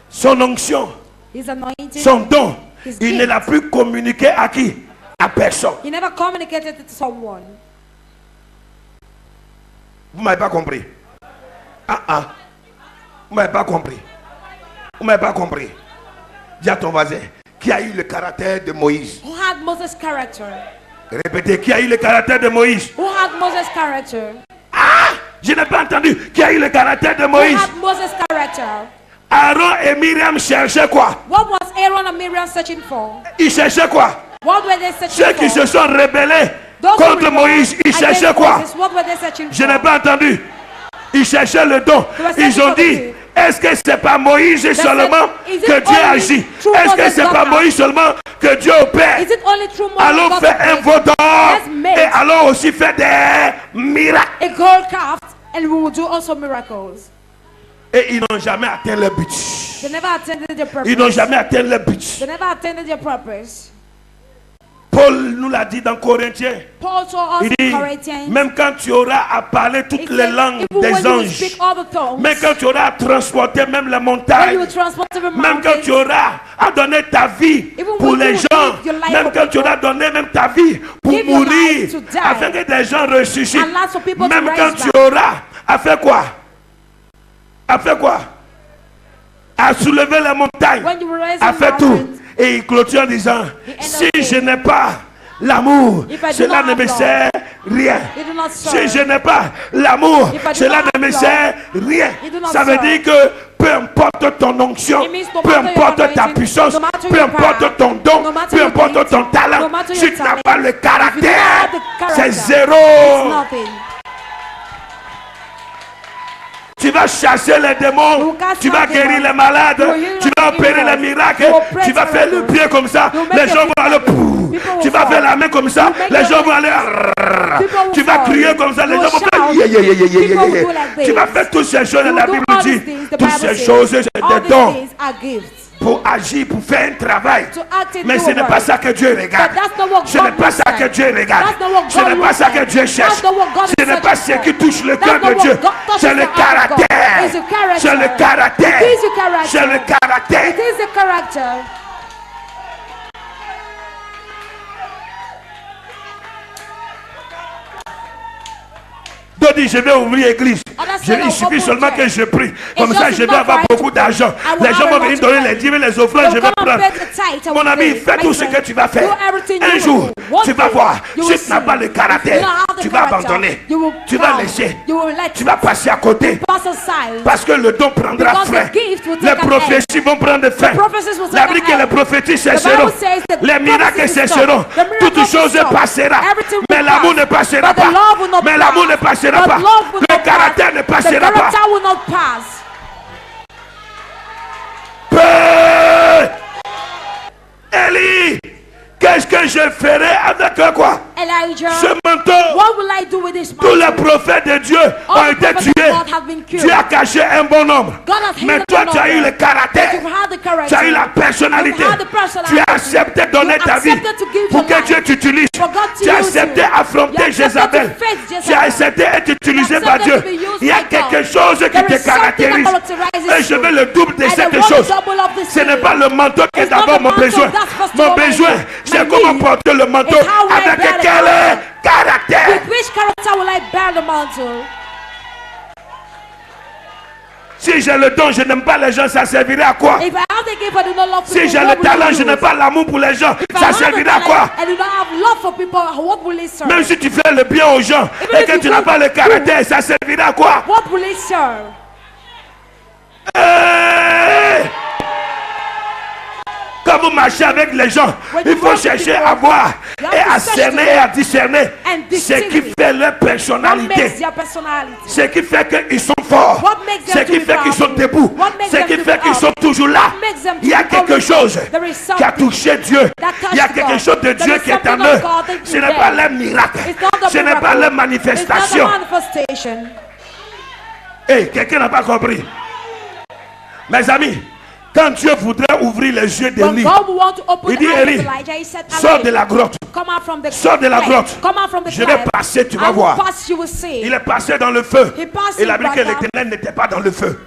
Son onction, His anointing, son don, His il gift. ne l'a plus communiqué à qui? À personne. he never communicated it to someone. Vous ne m'avez pas compris. Vous ne m'avez pas compris. Vous ne m'avez pas compris. Dis à ton voisin, qui a eu le caractère de Moïse? Who had Moses' character? Répétez, qui a eu le caractère de Moïse? Who had Moses' character? Je n'ai pas entendu. Qui a eu le caractère de Who Moïse? had Moses' character? Aaron et Myriam cherchaient quoi? What was Aaron and Miriam searching for? Ils cherchaient quoi? What were they searching Ceux qui for? se sont rebellés Those who contre rebelled Moïse, ils against cherchaient quoi? Moses, what were they searching Je for? n'ai pas entendu. Ils cherchaient le don. They were Ils searching ont for the dit, gift. est-ce que c'est pas Moïse said, seulement is it que Dieu only agit? through Est-ce que Moses c'est God pas acts? Moïse seulement que Dieu opère? Is it only through Moses Allons God faire un operates? veau d'or Let's make et allons aussi faire des miracles. a gold calf and we will do also miracles. Et ils n'ont jamais atteint leur but. They never attended their purpose. Ils n'ont jamais atteint leur but. They never attended their purpose. Paul nous l'a dit dans Corinthiens. Paul told us Il in dit, Corinthians, même quand tu auras à parler toutes he les said, langues even des when you will anges, speak all the tongues, même quand tu auras à transporter même les when montagnes, you will transport every même quand mountain, tu auras à donner ta vie Even pour when les you gens, give your life même for quand tu people, auras donné même ta vie pour give your mourir, life to die, afin que des gens ressuscitent, and lots of people to même rise quand tu back. auras à faire quoi? À faire quoi? À soulever les montagnes, When you will raise à the faire tout. mountains, Et il clôture en disant, The end si of je it. n'ai pas l'amour, If I do cela not ne have me love, sert rien. it do not Si serve. je n'ai pas l'amour, If I do cela not ne me have sert rien. it do not Ça veut serve. dire que peu importe ton onction, It means no peu matter your importe ta anointing, puissance, no matter peu your importe power, ton don, no matter peu your importe gift, ton talent, no matter si your tu n'as talent, pas le if you do not caractère, have the c'est character, zéro. It's nothing. Tu vas chasser les démons, You cast tu vas out guérir demons. les malades, You will heal tu vas the opérer evil. les miracles, You will pray tu vas faire le miracles. pied comme ça, You will make les your gens vont feet aller, People will tu vas fall. faire la main comme ça, You make les your gens vont legs. aller, People will tu vas fall. crier comme ça, les You gens vont will faire, shout. yeah, yeah, yeah, yeah, yeah, People will yeah. do like Tu vas this. faire toutes ces choses, You la will do Bible all dit, these things. The toutes Bible ces says, choses, c'est all des these dons things are gifts. pour agir, pour faire un travail. To act and Mais do ce a n'est work. pas ça que Dieu regarde. But that's not what Ce God n'est pas looks ça like. que Dieu regarde. That's not what Ce God n'est pas looks ça que like. Dieu cherche. That's not what God is Ce n'est pas ce searching qui for. touche le That's cœur not de what Dieu. God touches C'est le the heart of God. caractère. It's the character. C'est le caractère. It is the character. C'est le caractère. It is the character. D'autres disent, je vais ouvrir l'église. Il suffit seulement que je prie. Comme ça, je vais avoir beaucoup d'argent. Les gens vont venir donner les dîmes, les offrandes, je vais prendre. Mon ami, fais tout ce que tu vas faire. Un jour, tu vas voir. Si tu n'as pas le caractère, have the tu vas character, abandonner, you will tu vas bow, laisser, you will let tu vas passer à côté. pass aside. Parce que le don prendra Because fin. the gift will Les take an prophéties vont prendre fin. The prophecies will La take Bible an dit que les end. prophéties The Bible cesseront. says that Les miracles prophecies will cesseront. stop. The miracles Toute chose will stop. passera. Everything will Mais l'amour pass. ne passera But the pas. love will not Mais pass. l'amour ne passera But pas. love will Le not caractère pass. ne The passera pas. character will not pass. Élie, qu'est-ce que je ferai avec quoi? Elijah, Ce manteau. what will I do with this Tous les mantle? prophètes de Dieu ont All the été prophets of tués. God have been killed. Dieu a caché un bon nombre. God has hidden Mais the toi, tu as number. eu le But caractère. you've had the character. Tu as eu la personnalité. You've had the personality. Tu as accepté de donner You ta vie accepted to give pour your que life. Dieu t'utilise. For God to Tu as use accepté you. affronter You accepted Jézabel. to face Jezebel. Tu as accepté être utilisé You par accepted Dieu. to be used Il y a by God. quelque chose qui There te is something caractérise. that characterizes Et je you. veux le double de And I cette want chose. the double of this Ce n'est thing. pas le manteau qui est It's not d'abord the mon mantle, besoin. that's first of Mon all my besoin, need. c'est My comment need porter le manteau is how I avec bear the quel mantle. caractère. With which character will I bear the mantle? Si j'ai le don, je n'aime pas les gens, ça servirait à quoi? If I have the gift, I do not love Si people. j'ai le what will talent, you je n'ai use? pas l'amour pour les gens, If I ça have the servirait à talent quoi? and do not have love for people, what will it serve? Même si tu fais le bien aux gens Even et if que you tu n'as do pas le good, caractère, ça servirait à quoi? What will it serve? Hey! Quand vous marchez avec les gens, When il you faut walk with chercher people, à voir you have et to à search cerner to et à discerner and ce qui distinguish fait leur What makes personnalité, their personality? ce qui fait qu'ils sont forts, What makes them ce qui to be fait qu'ils sont powerful? debout, What makes ce them qui to fait be qu'ils up? sont toujours là. What makes them to Il y a be quelque always chose up? There is qui a something touché Dieu. that Il y a touched quelque God. chose de There Dieu is qui est en something eux. of God that Ce is n'est there. pas leur miracle. It's not the Ce n'est pas miracle. leur It's manifestation. not the manifestation. Hey, quelqu'un n'a pas compris. Mes amis, quand Dieu voudrait ouvrir les yeux When d'Élie, God want to open il the dit eyes of Élie, Elijah, he said, sors de la grotte. come out from the Sors de la cleft. grotte. Come out from the Je vais cleft. passer, tu I vas will voir. pass, you will see. Il est passé dans le feu. He passed Et la in Bible dit que right l'Éternel n'était pas dans le feu.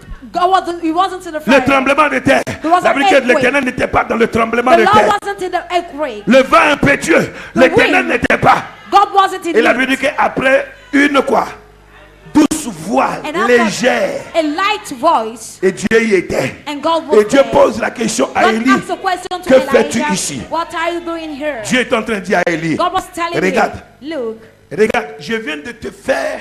he wasn't in the Le fire. tremblement de terre. was La an Bible dit que earthquake. l'Éternel n'était pas dans le tremblement The de Lord terre. wasn't in the earthquake. Le vent impétueux. L'Éternel wind. n'était pas. God wasn't in Et la it. Bible dit qu'après une quoi? Douce voix And after légère. a light voice, Et Dieu y était. and God was Et Dieu there. pose la question à God Élie. asked a question to Que fais-tu Elijah, ici? what are you doing here? Dieu est en train de dire à Élie. God was telling Regarde. him, look, Regarde, je viens de te faire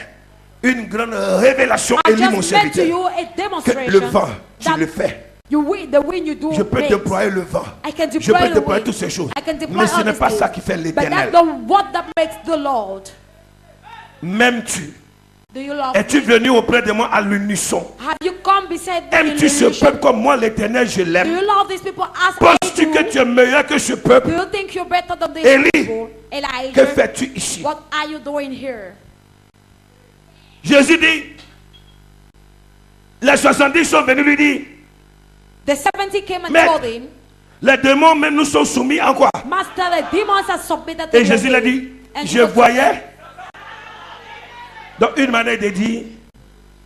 une grande révélation, I Élie, mon just made to serviteur. you a Que demonstration le vent, tu that le fais. the wind you do Je peux makes. déployer le vent. I can Je deploy peux the déployer wind. toutes ces choses. I can deploy Mais ce all n'est these pas ça things. qui fait But l'Éternel. that's what that makes the Lord. M'aimes-tu? Do you love Es-tu me? venu auprès de moi à l'unisson? Have you come beside me in Aimes-tu ce unison? peuple comme moi, l'Éternel, je Do l'aime? you love these people as I Penses-tu que do? tu es meilleur que ce Do peuple? you think you're better than these Élie, people? Que Elijah, fais-tu ici? what are you doing here? Jésus dit, les 70 sont venus lui dire, The 70 came and Maître, told him, les démons même nous sont soumis en quoi? Master, the demons are submitted to Et your Jésus l'a will. dit, And je Jesus voyais. Donc une manière de dire,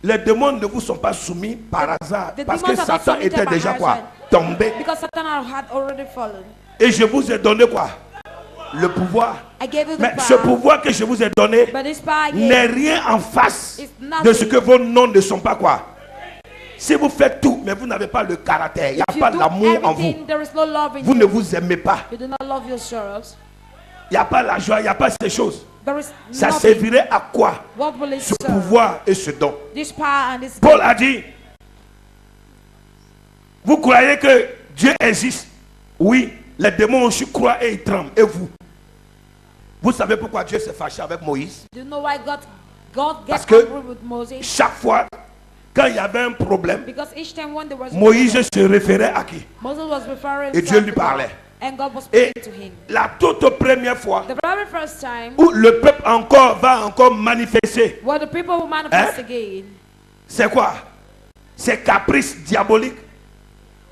les démons ne vous sont pas soumis par hasard. The Parce que demons are not Satan submitted était by déjà quoi? accident. Tombé. Because Satan had already fallen. Et je vous ai donné quoi? Le pouvoir. I gave you the Mais power. ce pouvoir que je vous ai donné But this power I n'est gave rien en face It's nothing. de ce que vos noms ne sont pas quoi? Si vous faites tout, mais vous n'avez pas le caractère, il n'y a If you pas do l'amour en vous. everything, there is no love in Vous ne you. vous aimez pas. You do not love yourselves. Il n'y a pas la joie, il n'y a pas ces choses. There is Ça nothing. servirait à quoi? What will it Ce serve? pouvoir et ce don. This power and this Paul a dit, vous croyez que Dieu existe? Oui, les démons aussi croient et ils tremblent. Et vous? Vous savez pourquoi Dieu s'est fâché avec Moïse? Do you know why God Parce gets que angry with Moses? chaque fois, quand il y avait un problème, Because each time when there was a Moïse problem, se référait à qui? Moses was referring Et Dieu lui to God, parlait. and God was Et speaking to him. la toute première fois The very first time où le peuple va encore manifester, where the people who manifest Hein? again, c'est quoi? C'est caprice diabolique.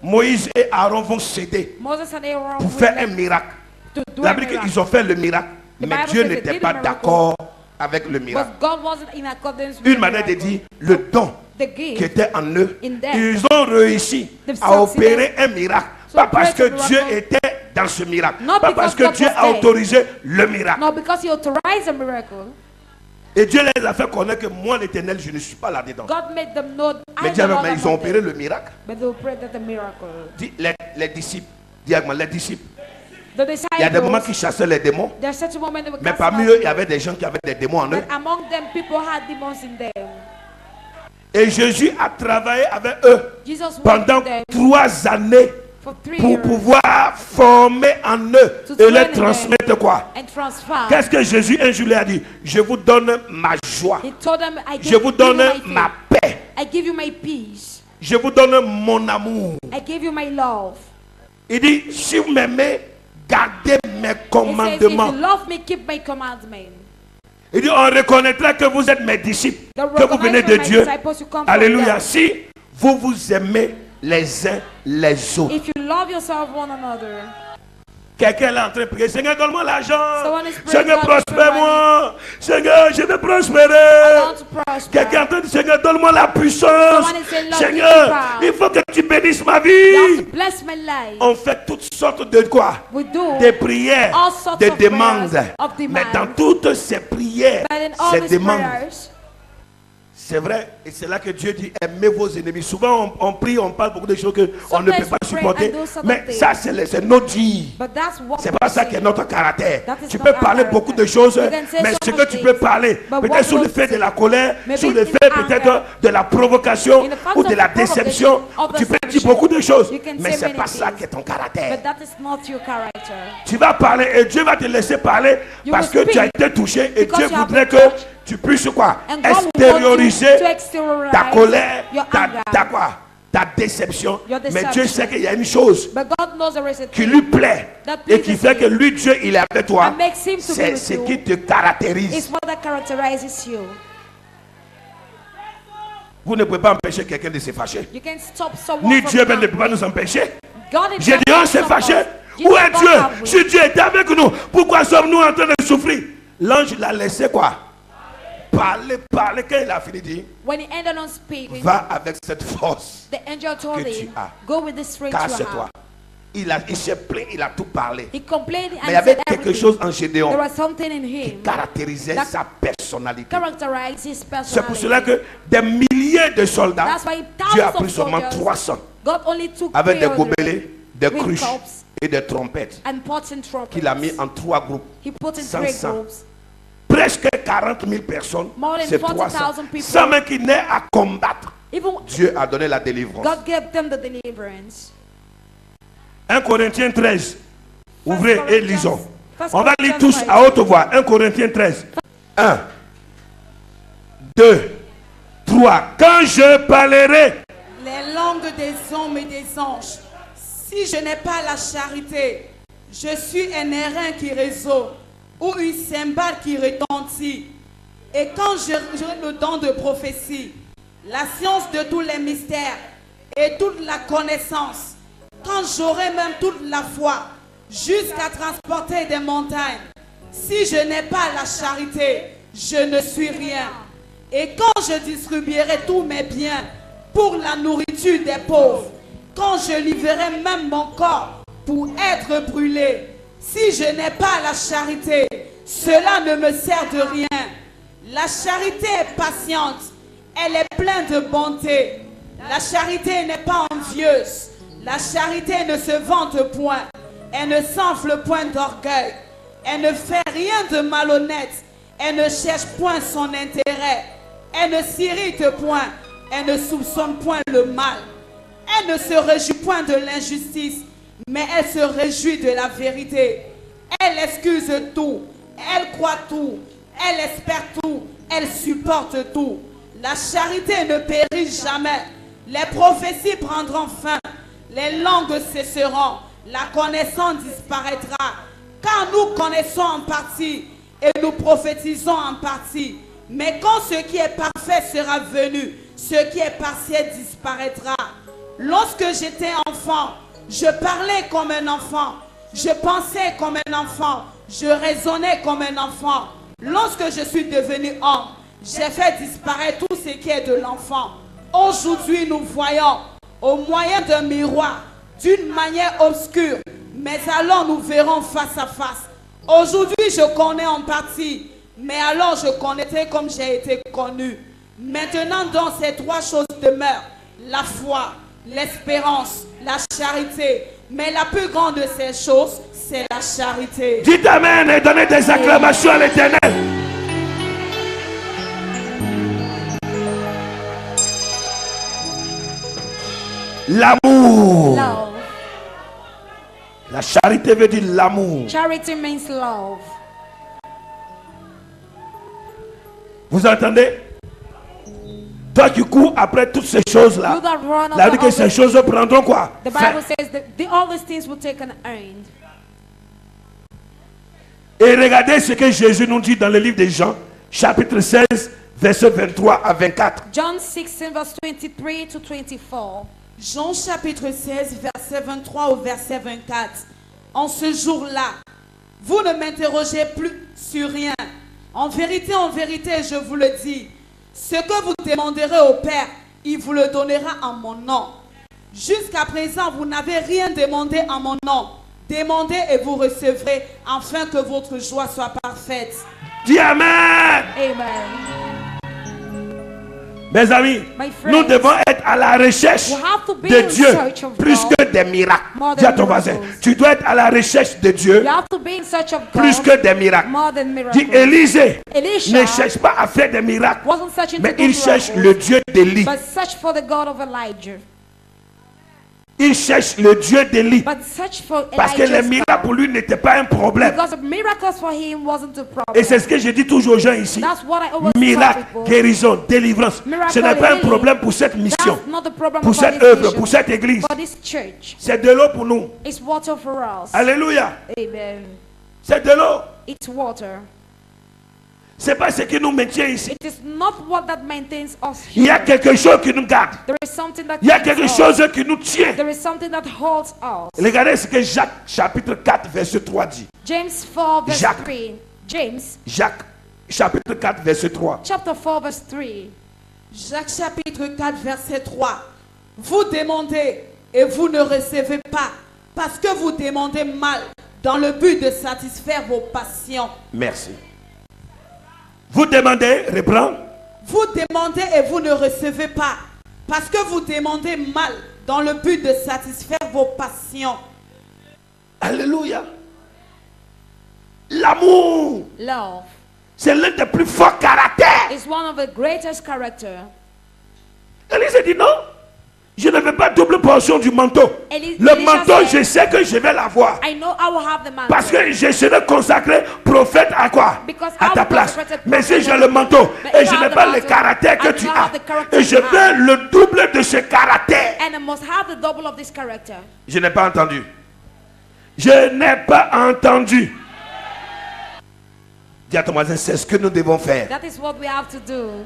Moïse et Aaron vont céder Moses and Aaron pour would faire let un miracle. to do La a Bible dit miracle. qu'ils ont fait le miracle, mais Bible Dieu says they n'était did pas a miracle. d'accord avec le miracle. But God wasn't in accordance with Une the manière de miracle. dire, le don The qui gift. était en eux, In them. ils ont réussi They've à succeeded. opérer un miracle. So Pas parce que great Dieu miracle. était dans ce miracle, Not pas because parce que God Dieu was a there. autorisé le miracle. No, because he authorized a miracle. Et Dieu les a fait connaître que moi, l'Éternel, je ne suis pas là-dedans. God made them know Mais I Dieu, am not mais ils ont among opéré them. le miracle. But they prayed that the miracle. Dis, les disciples, dis avec moi, les disciples, Il y a des moments qui chassaient les démons. Mais parmi eux, il y avait des gens qui avaient des démons en eux. Et Jésus a travaillé avec eux pendant 3 années pour pouvoir former en eux et leur transmettre quoi? Qu'est-ce que Jésus un jour lui a dit? Je vous donne ma joie. Je vous donne ma paix. Je vous donne mon amour. Il dit, si vous m'aimez, gardez mes commandements. Il dit, on reconnaîtra que vous êtes mes disciples, que vous venez de Dieu. Alléluia. Si vous vous aimez les uns les autres. Quelqu'un est en train de prier. Seigneur, donne-moi l'argent. Seigneur, prospère-moi. Seigneur, je veux prospérer. Quelqu'un est en train de dire, Seigneur, donne-moi la puissance. Seigneur, il faut que tu bénisses ma vie. On fait toutes sortes de quoi? Des prières, des demandes. Mais dans toutes ces prières, ces demandes, c'est vrai, et c'est là que Dieu dit aimez vos ennemis. Souvent on prie, on parle beaucoup de choses qu'on ne peut pas supporter. Mais ça c'est notre vie. C'est pas ça qui est notre caractère. Tu peux parler beaucoup de choses, mais ce que tu peux parler, peut-être sous le fait de la colère, sous le fait peut-être de la provocation ou de la déception, tu peux dire beaucoup de choses. Mais c'est pas ça qui est ton caractère. Tu vas parler et Dieu va te laisser parler parce que tu as été touché et Dieu voudrait que tu puisses quoi? Extérioriser ta colère, ta déception. Mais Dieu sait qu'il y a une chose qui lui plaît et qui fait que lui, Dieu, il est avec toi. C'est ce qui te caractérise. Vous ne pouvez pas empêcher quelqu'un de se fâcher. Ni Dieu ne peut pas nous empêcher. J'ai dit, on s'est fâché. Où est Dieu? Si Dieu était avec nous, pourquoi sommes-nous en train de souffrir? L'ange l'a laissé quoi? Parler, quand il a fini de dire, va avec cette force que tu as. Cache-toi. Il s'est plaint, il a tout parlé. Mais il y avait quelque chose en Gédéon qui caractérisait sa personnalité. C'est pour cela que des milliers de soldats, Dieu a pris seulement 300 avec des gobelets, des cruches et des trompettes qu'il a mis en 3 groupes. 500. Presque 40 000 personnes, c'est 300. Sans même qui n'est à combattre, Dieu a donné la délivrance. 1 Corinthiens 13. Ouvrez et lisons. On va lire tous à haute voix. 1 Corinthiens 13. 1, 2, 3. Quand je parlerai les langues des hommes et des anges, si je n'ai pas la charité, je suis un airain qui résonne ou une cymbale qui retentit. Et quand j'aurai le don de prophétie, la science de tous les mystères et toute la connaissance, quand j'aurai même toute la foi jusqu'à transporter des montagnes, si je n'ai pas la charité, je ne suis rien. Et quand je distribuerai tous mes biens pour la nourriture des pauvres, quand je livrerai même mon corps pour être brûlé, si je n'ai pas la charité, cela ne me sert de rien. La charité est patiente, elle est pleine de bonté. La charité n'est pas envieuse. La charité ne se vante point. Elle ne s'enfle point d'orgueil. Elle ne fait rien de malhonnête. Elle ne cherche point son intérêt. Elle ne s'irrite point. Elle ne soupçonne point le mal. Elle ne se réjouit point de l'injustice, mais elle se réjouit de la vérité. Elle excuse tout, elle croit tout, elle espère tout, elle supporte tout. La charité ne périt jamais. Les prophéties prendront fin, les langues cesseront, la connaissance disparaîtra. Car nous connaissons en partie et nous prophétisons en partie. Mais quand ce qui est parfait sera venu, ce qui est partiel disparaîtra. Lorsque j'étais enfant, je parlais comme un enfant, je pensais comme un enfant, je raisonnais comme un enfant. Lorsque je suis devenu homme, j'ai fait disparaître tout ce qui est de l'enfant. Aujourd'hui, nous voyons au moyen d'un miroir, d'une manière obscure, mais alors nous verrons face à face. Aujourd'hui, je connais en partie, mais alors je connaîtrai comme j'ai été connu. Maintenant, dans ces 3 choses demeurent la foi, l'espérance, la charité. Mais la plus grande de ces choses, c'est la charité. Dites amen et donnez des acclamations à l'Éternel. L'amour. Love. La charité veut dire l'amour. Charity means love. Vous entendez? Toi qui cours après toutes ces choses-là, You that run la after dit que all ces the- choses prendront quoi? The Fin. Bible says that all these things will take an end. Et regardez ce que Jésus nous dit dans le livre de Jean, chapitre 16, versets 23 à 24. John 16, verse 23 to 24. Jean chapitre 16, verset 23 au verset 24. En ce jour-là, vous ne m'interrogez plus sur rien. En vérité, je vous le dis, ce que vous demanderez au Père, il vous le donnera en mon nom. Jusqu'à présent, vous n'avez rien demandé en mon nom. Demandez et vous recevrez, afin que votre joie soit parfaite. Dis Amen. Amen. Mes amis, My friends, nous devons être à la recherche you have to be de in Dieu search of plus God que des miracles. more Dis à than ton voisin, miracles. tu dois être à la recherche de Dieu You have to be in search of God plus que des miracles. more than miracles. Dis Élisée Elisha ne cherche pas à faire des miracles, wasn't searching mais to do il cherche miracles, le Dieu d'Élie. but search for the God of Elijah. Il cherche le Dieu d'Élie. But search for Parce que les Elijah's miracles God. pour lui n'étaient pas un problème. Because the miracles for him wasn't a problem. Et c'est ce que je dis toujours aux gens ici. That's what I always Miracle, tell people. guérison, délivrance. Miracle Ce n'est pas un healing. problème pour cette mission, That's not the problem pour about cette this œuvre, mission, pour cette église. for this church. C'est de l'eau pour nous. It's water for us. Alléluia. Amen. C'est de l'eau. It's water. C'est pas ce qui nous maintient ici. It is not what that maintains us Il y a here. quelque chose qui nous garde. There is something that Il y a keeps quelque us. chose qui nous tient. There is something that holds us. Regardez ce que Jacques chapitre 4 verset 3 dit. James 4 verse Jacques. 3. James Jacques chapitre 4 verset 3. chapter 4 verse 3. Jacques chapitre 4 verset 3. Vous demandez et vous ne recevez pas, parce que vous demandez mal, dans le but de satisfaire vos passions. Merci. Vous demandez, reprends. Vous demandez et vous ne recevez pas, parce que vous demandez mal, dans le but de satisfaire vos passions. Alléluia. L'amour, Love c'est l'un des plus forts caractères. is one of the greatest character. Élise dit non. Je ne veux pas double portion du manteau. Elisha Le manteau, said, je sais que je vais l'avoir. I know I will have the mantle. Parce que je serai consacré prophète à quoi? Because À I ta will place. consecrate Mais si prophet. j'ai le manteau But et if je I n'ai have the pas le mantle, caractère que I do tu not as, have the character et je you have. veux le double de ce caractère. And I must have the double of this character. Je n'ai pas entendu. Je n'ai pas entendu. Dis à ton voisin, c'est ce que nous devons faire. That is what we have to do.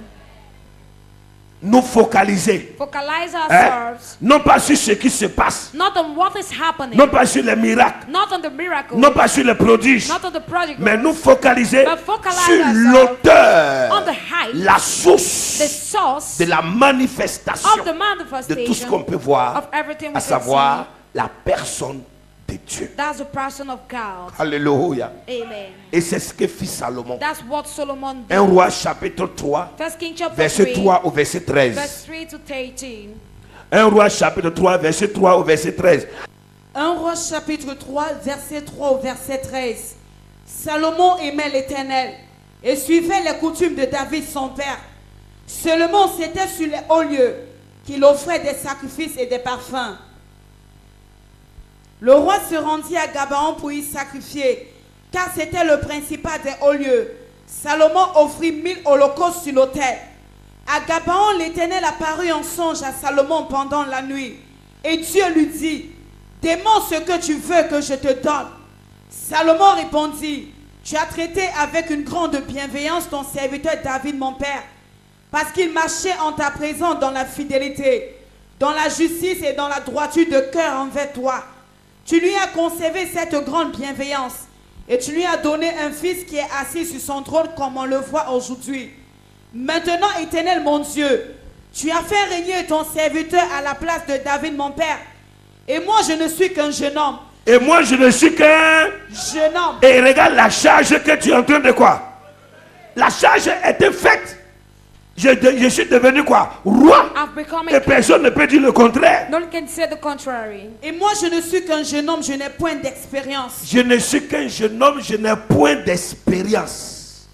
Nous focaliser. Focalize Hein? ourselves Non pas sur ce qui se passe. not on what is happening, Non pas sur les miracles. not on the miracle, Non pas sur les prodiges. not on the project, Mais nous focaliser But focalize sur ourselves l'auteur, on the height, la the source source de la manifestation of the de tout ce qu'on manifestation peut voir, of everything we à can savoir la personne de Dieu. see. That's the person of God. Alléluia. Amen. Et c'est ce que fit Salomon. That's what Solomon did. 1 Roi chapitre 3, First King chapter verset 3, 3 au verset 13. verse 3 to 13. 1 Roi chapitre 3, verset 3 au verset 13. 1 Roi chapitre 3 verset 3 au verset 13. Salomon aimait l'Éternel et suivait les coutumes de David son père. Seulement c'était sur les hauts lieux qu'il offrait des sacrifices et des parfums. Le roi se rendit à Gabaon pour y sacrifier, car c'était le principal des hauts lieux. Salomon offrit 1000 holocaustes sur l'autel. À Gabaon, l'Éternel apparut en songe à Salomon pendant la nuit. Et Dieu lui dit, « Demande ce que tu veux que je te donne. » Salomon répondit, « Tu as traité avec une grande bienveillance ton serviteur David mon père, parce qu'il marchait en ta présence dans la fidélité, dans la justice et dans la droiture de cœur envers toi. Tu lui as conservé cette grande bienveillance et tu lui as donné un fils qui est assis sur son trône comme on le voit aujourd'hui. Maintenant, Éternel mon Dieu, tu as fait régner ton serviteur à la place de David mon père. Et moi, je ne suis qu'un jeune homme. Et moi, je ne suis qu'un Jeune homme. Et regarde la charge que tu es en train de quoi? La charge était faite. Je suis devenu quoi? Roi. I've become Et a king. personne ne peut dire le contraire. No one can say the contrary. Et moi, je ne suis qu'un jeune homme, je n'ai point d'expérience. Je ne suis qu'un jeune homme, je n'ai point d'expérience.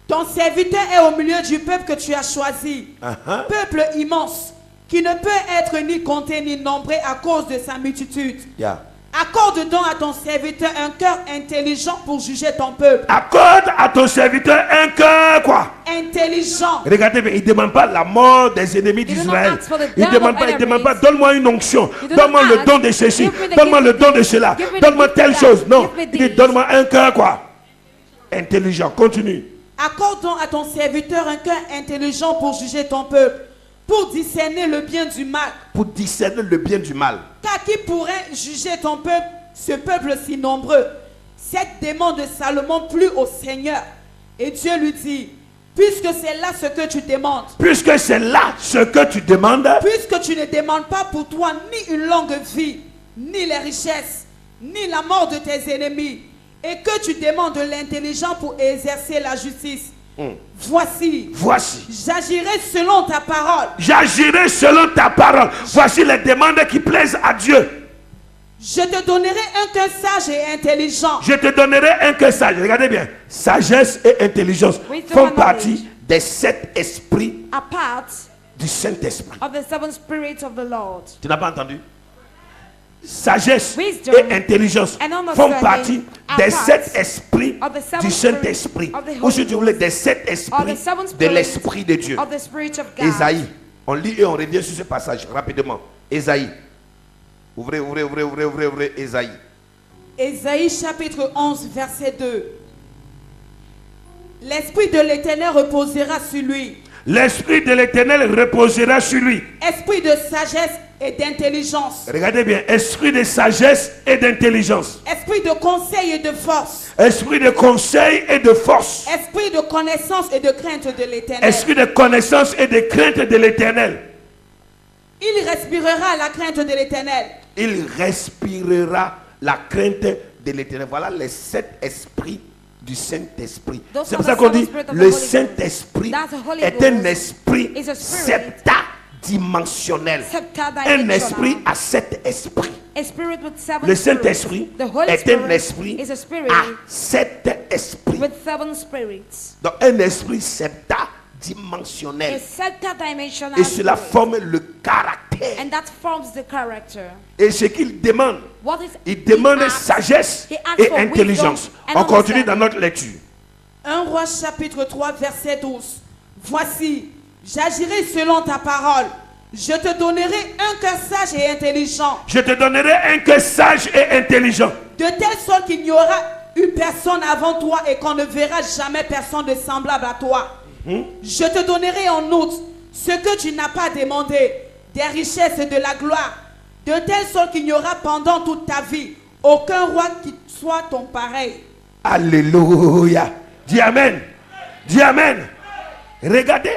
Ton serviteur est au milieu du peuple que tu as choisi. Uh-huh. Peuple immense, qui ne peut être ni compté ni nombré à cause de sa multitude. Yeah. Accorde donc à ton serviteur un cœur intelligent pour juger ton peuple. Accorde à ton serviteur un cœur quoi? Intelligent. Regardez bien, il ne demande pas la mort des ennemis He does not d'Israël. ask for the Il death ne demande of pas, enemies. donne-moi une onction, He does donne-moi not le ask, don de ceci, give me the donne-moi gift le don of de this, cela, give me the donne-moi gift telle of that, chose. Non, give me il dit this. donne-moi un cœur quoi? Intelligent, continue. Accorde donc à ton serviteur un cœur intelligent pour juger ton peuple, pour discerner le bien du mal. Pour discerner le bien du mal. Car qui pourrait juger ton peuple, ce peuple si nombreux? Cette demande de Salomon plut au Seigneur. Et Dieu lui dit, puisque c'est là ce que tu demandes, Puisque c'est là ce que tu demandes, puisque tu ne demandes pas pour toi ni une longue vie, ni les richesses, ni la mort de tes ennemis, et que tu demandes de l'intelligence pour exercer la justice, voici, j'agirai selon ta parole. J'agirai selon ta parole. Voici les demandes qui plaisent à Dieu. Je te donnerai un cœur sage et intelligent. Je te donnerai un cœur sage. Regardez bien. Sagesse et intelligence Wisdom font and partie knowledge. des 7 esprits A part du Saint-Esprit. of the seven spirits of the Lord. Tu n'as pas entendu? Sagesse Wisdom et intelligence and understanding font partie are des parts 7 esprits of the seven du Saint-Esprit. spirits of the Ou si Holy tu voulais, Ghost. des 7 Or the esprits seven de spirits l'Esprit de Dieu. of the Spirit of God. Ésaïe. On lit et on revient sur ce passage rapidement. Ésaïe. Ouvrez. Ésaïe. Ésaïe chapitre 11 verset 2. L'Esprit de l'Éternel reposera sur lui. L'Esprit de l'Éternel reposera sur lui. Esprit de sagesse et d'intelligence. Regardez bien. Esprit de sagesse et d'intelligence. Esprit de conseil et de force. Esprit de conseil et de force. Esprit de connaissance et de crainte de l'Éternel. Esprit de connaissance et de crainte de l'Éternel. Il respirera la crainte de l'Éternel. Il respirera la crainte de l'Éternel. Voilà les 7 esprits du Saint-Esprit. Those C'est are pour ça the qu'on seven dit spirits of the le Holy Ghost. Saint-Esprit That's the Holy est un Ghost. esprit Is a spirit. septadimensionnel. Septadimensional. Un esprit à 7 esprits. A spirit with seven Le spirits. Saint-Esprit The Holy est un Spirit esprit is a spirit à 7 esprits. with seven spirits. Donc un esprit A septadimensionnel. septadimensional Et cela spirit. forme le caractère. And that forms the character. Et ce qu'il demande, What is il demande he asks? sagesse He asks et for intelligence. wisdom and On continue dans understanding. notre lecture. 1 Roi chapitre 3 verset 12. Voici, j'agirai selon ta parole. Je te donnerai un cœur sage et intelligent. Je te donnerai un cœur sage et intelligent. De telle sorte qu'il n'y aura eu personne avant toi et qu'on ne verra jamais personne de semblable à toi. Je te donnerai en outre ce que tu n'as pas demandé, des richesses et de la gloire, de telle sorte qu'il n'y aura pendant toute ta vie aucun roi qui soit ton pareil. Alléluia. Dis Amen. Dis Amen. Regardez.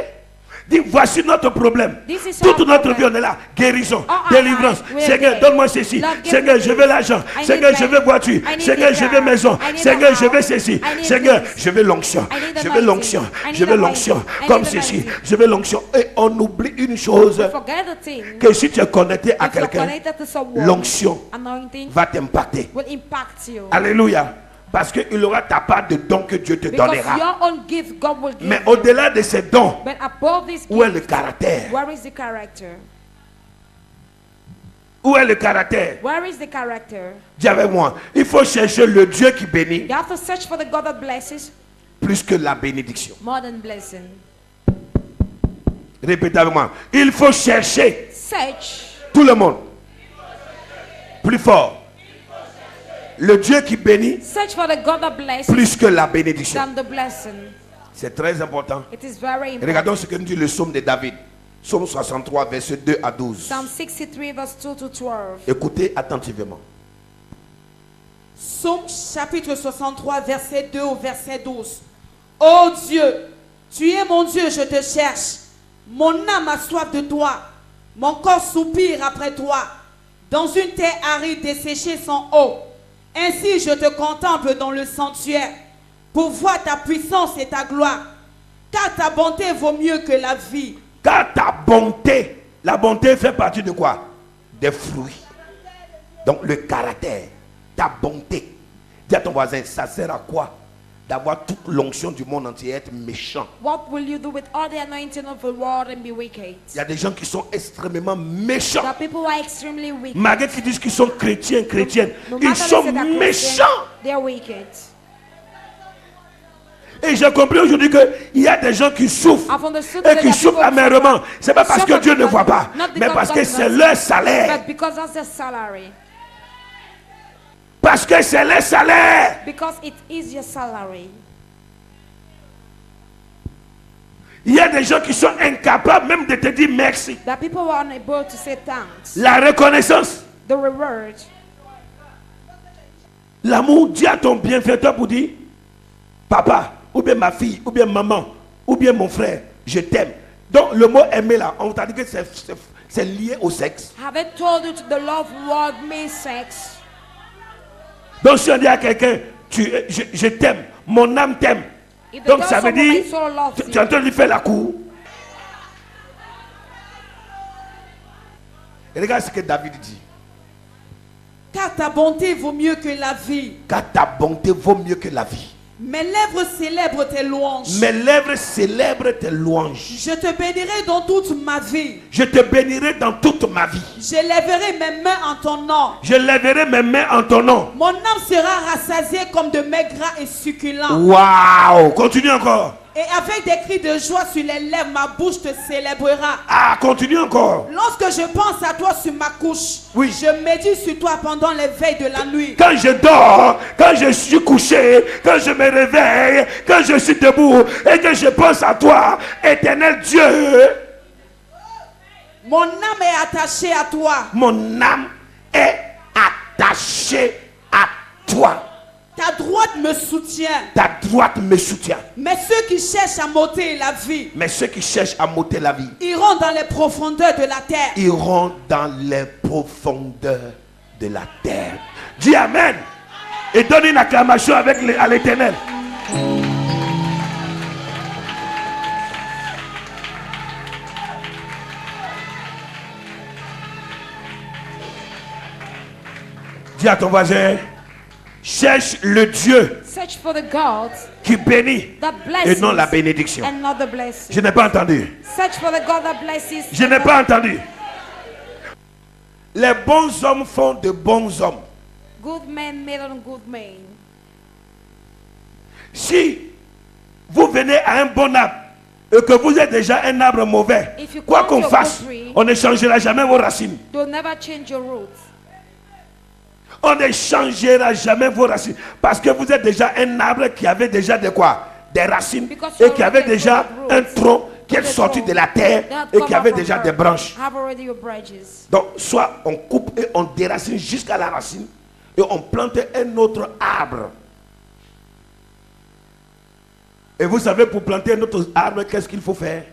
Dis, voici notre problème. This is our Toute notre problem. vie, on est là. Guérison, All our délivrance. lives, we are Seigneur, there. donne-moi ceci. Lord, give Seigneur, me je this. veux l'argent. I need Seigneur, je money. veux voiture. I need Seigneur, the je veux car. maison. I need Seigneur, the je veux house. ceci. I need Seigneur, this. je veux l'onction. I need the Je veux anointing. l'onction. I need Je veux the l'onction. anointing. I Comme need the ceci. anointing. Je veux l'onction. Et on oublie une chose. Forget the thing. Que si tu es connecté à If you're quelqu'un, connected to someone, l'onction anointing va t'impacter. will impact you. Alléluia. Parce qu'il aura ta part de dons que Dieu te Because donnera. your own gift, God will give Mais you. au-delà de ces dons, But above this où est le gift, caractère? where is the character? Où est le caractère? Where is the character? Dis avec moi, il faut chercher le Dieu qui bénit You have to search for the God that blesses plus que la bénédiction. more than blessing. Répétez avec moi, il faut chercher Search tout le monde. Plus fort. Le Dieu qui bénit Search for the God that blesses plus que la bénédiction. than the blessing. C'est très important. It is very important. Regardons ce que nous dit le psaume de David. Psaume 63, versets 2 à 12. Psalm 63 verse 2 to 12. Écoutez attentivement. Psaume chapitre 63 verset 2 au verset 12. Ô Dieu, tu es mon Dieu, je te cherche. Mon âme a soif de toi. Mon corps soupire après toi. Dans une terre aride desséchée sans eau. Ainsi je te contemple dans le sanctuaire pour voir ta puissance et ta gloire. Car ta bonté vaut mieux que la vie. Car ta bonté, la bonté fait partie de quoi? Des fruits. Donc le caractère, ta bonté. Dis à ton voisin, ça sert à quoi d'avoir toute l'onction du monde entier et être méchant? What will you do with all the anointing of the world and be wicked? Il y a des gens qui sont extrêmement méchants. The people who are extremely wicked. Malgré qu'ils disent qu'ils sont chrétiens, chrétiennes, No ils matter sont they say they're méchants. Christian, they are wicked. Et j'ai compris aujourd'hui qu'il y a des gens qui souffrent I've understood et that qui there are souffrent people who amèrement. C'est pas parce que suffer Dieu ne because- voit pas, not mais because parce que God c'est does leur not, salaire. but because that's their salary. Parce que c'est leur salaire. Because it is your salary. Il y a des gens qui sont incapables même de te dire merci. That people were unable to say thanks. La reconnaissance, The reward. l'amour. Dis à ton bienfaiteur pour dire, papa, ou bien ma fille, ou bien maman, ou bien mon frère, je t'aime. Donc le mot aimer là, on t'a dit que c'est lié au sexe. Have I told you the love word means sex? Donc si on dit à quelqu'un, je t'aime, mon âme t'aime. If they Donc tell ça veut someone dire, my soul loves tu es en you, train de lui faire la cour. Et regarde ce que David dit. Car ta bonté vaut mieux que la vie. Car ta bonté vaut mieux que la vie. Mes lèvres célèbrent tes louanges. Mes lèvres célèbrent tes louanges. Je te bénirai dans toute ma vie. Je te bénirai dans toute ma vie. J'élèverai mes mains en ton nom. Je lèverai mes mains en ton nom. Mon âme sera rassasiée comme de mets gras et succulents. Waouh! Continue encore. Et avec des cris de joie sur les lèvres, ma bouche te célébrera. Ah, continue encore. Lorsque je pense à toi sur ma couche, Oui. je médite sur toi pendant les veilles de la nuit. Quand je dors, quand je suis couché, quand je me réveille, quand je suis debout et que je pense à toi, éternel Dieu, Mon âme est attachée à toi. mon âme est attachée à toi. Ta droite me soutient. Ta droite me soutient. Mais ceux qui cherchent à m'ôter la vie Mais ceux qui cherchent à m'ôter la vie iront dans les profondeurs de la terre. iront dans les profondeurs de la terre. Dis Amen. Et donne une acclamation à l'Éternel. Dis à ton voisin, cherche le Dieu search for the God qui bénit that et blesses non la bénédiction. and not the blessing. Je n'ai pas entendu. Search for the God that blesses. Je n'ai pas entendu. Les bons hommes font de bons hommes. Good men made on good men. Si vous venez à un bon arbre et que vous êtes déjà un arbre mauvais, If you quoi come qu'on to a fasse, good tree, on ne changera jamais vos racines. They'll never change your roots. On ne changera jamais vos racines. Parce que vous êtes déjà un arbre qui avait déjà de quoi? Des racines. Because Et you're qui avait already déjà full of un roots. tronc qui est With a sorti tronc de la terre that et qui come avait up from déjà des earth. branches. Have already your branches. Donc, soit on coupe et on déracine jusqu'à la racine et on plante un autre arbre. Et vous savez, pour planter un autre arbre, qu'est-ce qu'il faut faire?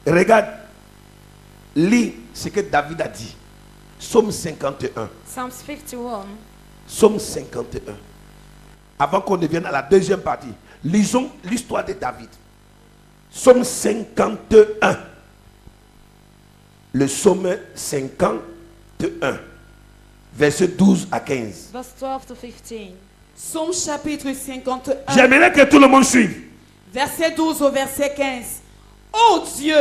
Regarde, lis ce que David a dit. Psaume 51. Psalms 51. Psaume 51. Avant qu'on ne vienne à la deuxième partie, lisons l'histoire de David. Psaume 51. Le psaume 51. Versets 12 à 15. Verse 12 to 15. Psaume chapitre 51, J'aimerais que tout le monde suive. verset 12 au verset 15. Ô Dieu,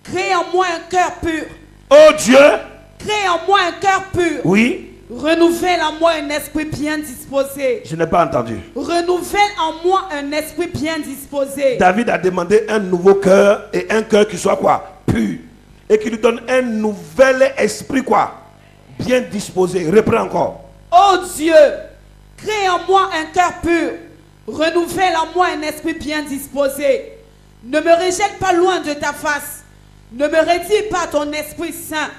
crée en moi un cœur pur. Oh Dieu, Crée en moi un cœur pur. oui, Renouvelle en moi un esprit bien disposé. je n'ai pas entendu. Renouvelle en moi un esprit bien disposé. David a demandé un nouveau cœur et un cœur qui soit quoi? Pur. Et qui lui donne un nouvel esprit quoi? Bien disposé. Reprends encore. Ô Dieu, crée en moi un cœur pur. Renouvelle en moi un esprit bien disposé. Ne me rejette pas loin de ta face. Ne me retire pas ton esprit saint.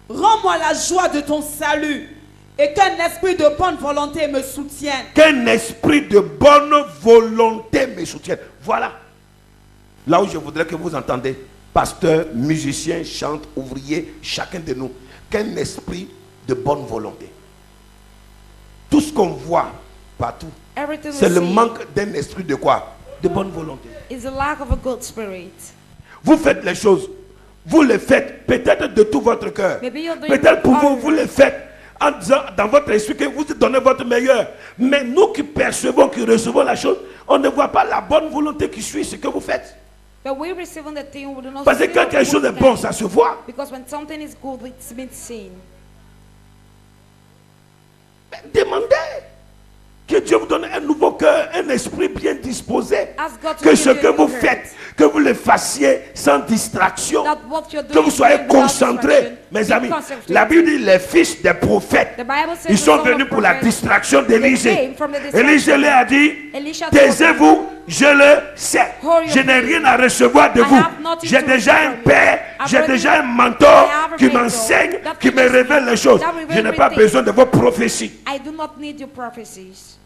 Rends-moi la joie de ton salut. Et qu'un esprit de bonne volonté me soutienne. Qu'un esprit de bonne volonté me soutienne. Voilà. Là où je voudrais que vous entendez, pasteur, musicien, chante, ouvrier, chacun de nous, qu'un esprit de bonne volonté. Tout ce qu'on voit partout, Everything we c'est le see manque d'un esprit de quoi? de bonne volonté. It's the lack of a good spirit. Vous faites les choses, vous les faites peut-être de tout votre cœur. Maybe you're doing Peut-être pour all vous, your vous les faites en disant dans votre esprit que vous donnez votre meilleur. Mais nous qui percevons, qui recevons la chose, on ne voit pas la bonne volonté qui suit ce que vous faites. But we receiving the thing, we do not Parce que see quand the quelque chose good est bon, thing. ça se voit. Because when something is good, it's been seen. Demandez que Dieu vous donne un nouveau cœur, un esprit bien disposé. Ask God to Que give ce you que a vous new faites, heart. que vous le fassiez sans distraction. That what you're Que doing vous is soyez doing without concentrés. distraction. Mes Be amis, concentrated. la Bible dit les fils des prophètes. The Bible says Ils the sont son venus of pour la prophet, distraction they d'Élisée. came from the distraction. Élisée leur a dit, Elisha told taisez-vous, je le sais. Hold your Je n'ai peace. rien à recevoir de I vous. have nothing J'ai to déjà receive un from you. père, I've j'ai already- déjà un mentor I have a qui mentor m'enseigne, that qui me teaches révèle me, les choses. that reveals Je n'ai pas everything. besoin de vos prophéties. I do not need your prophecies.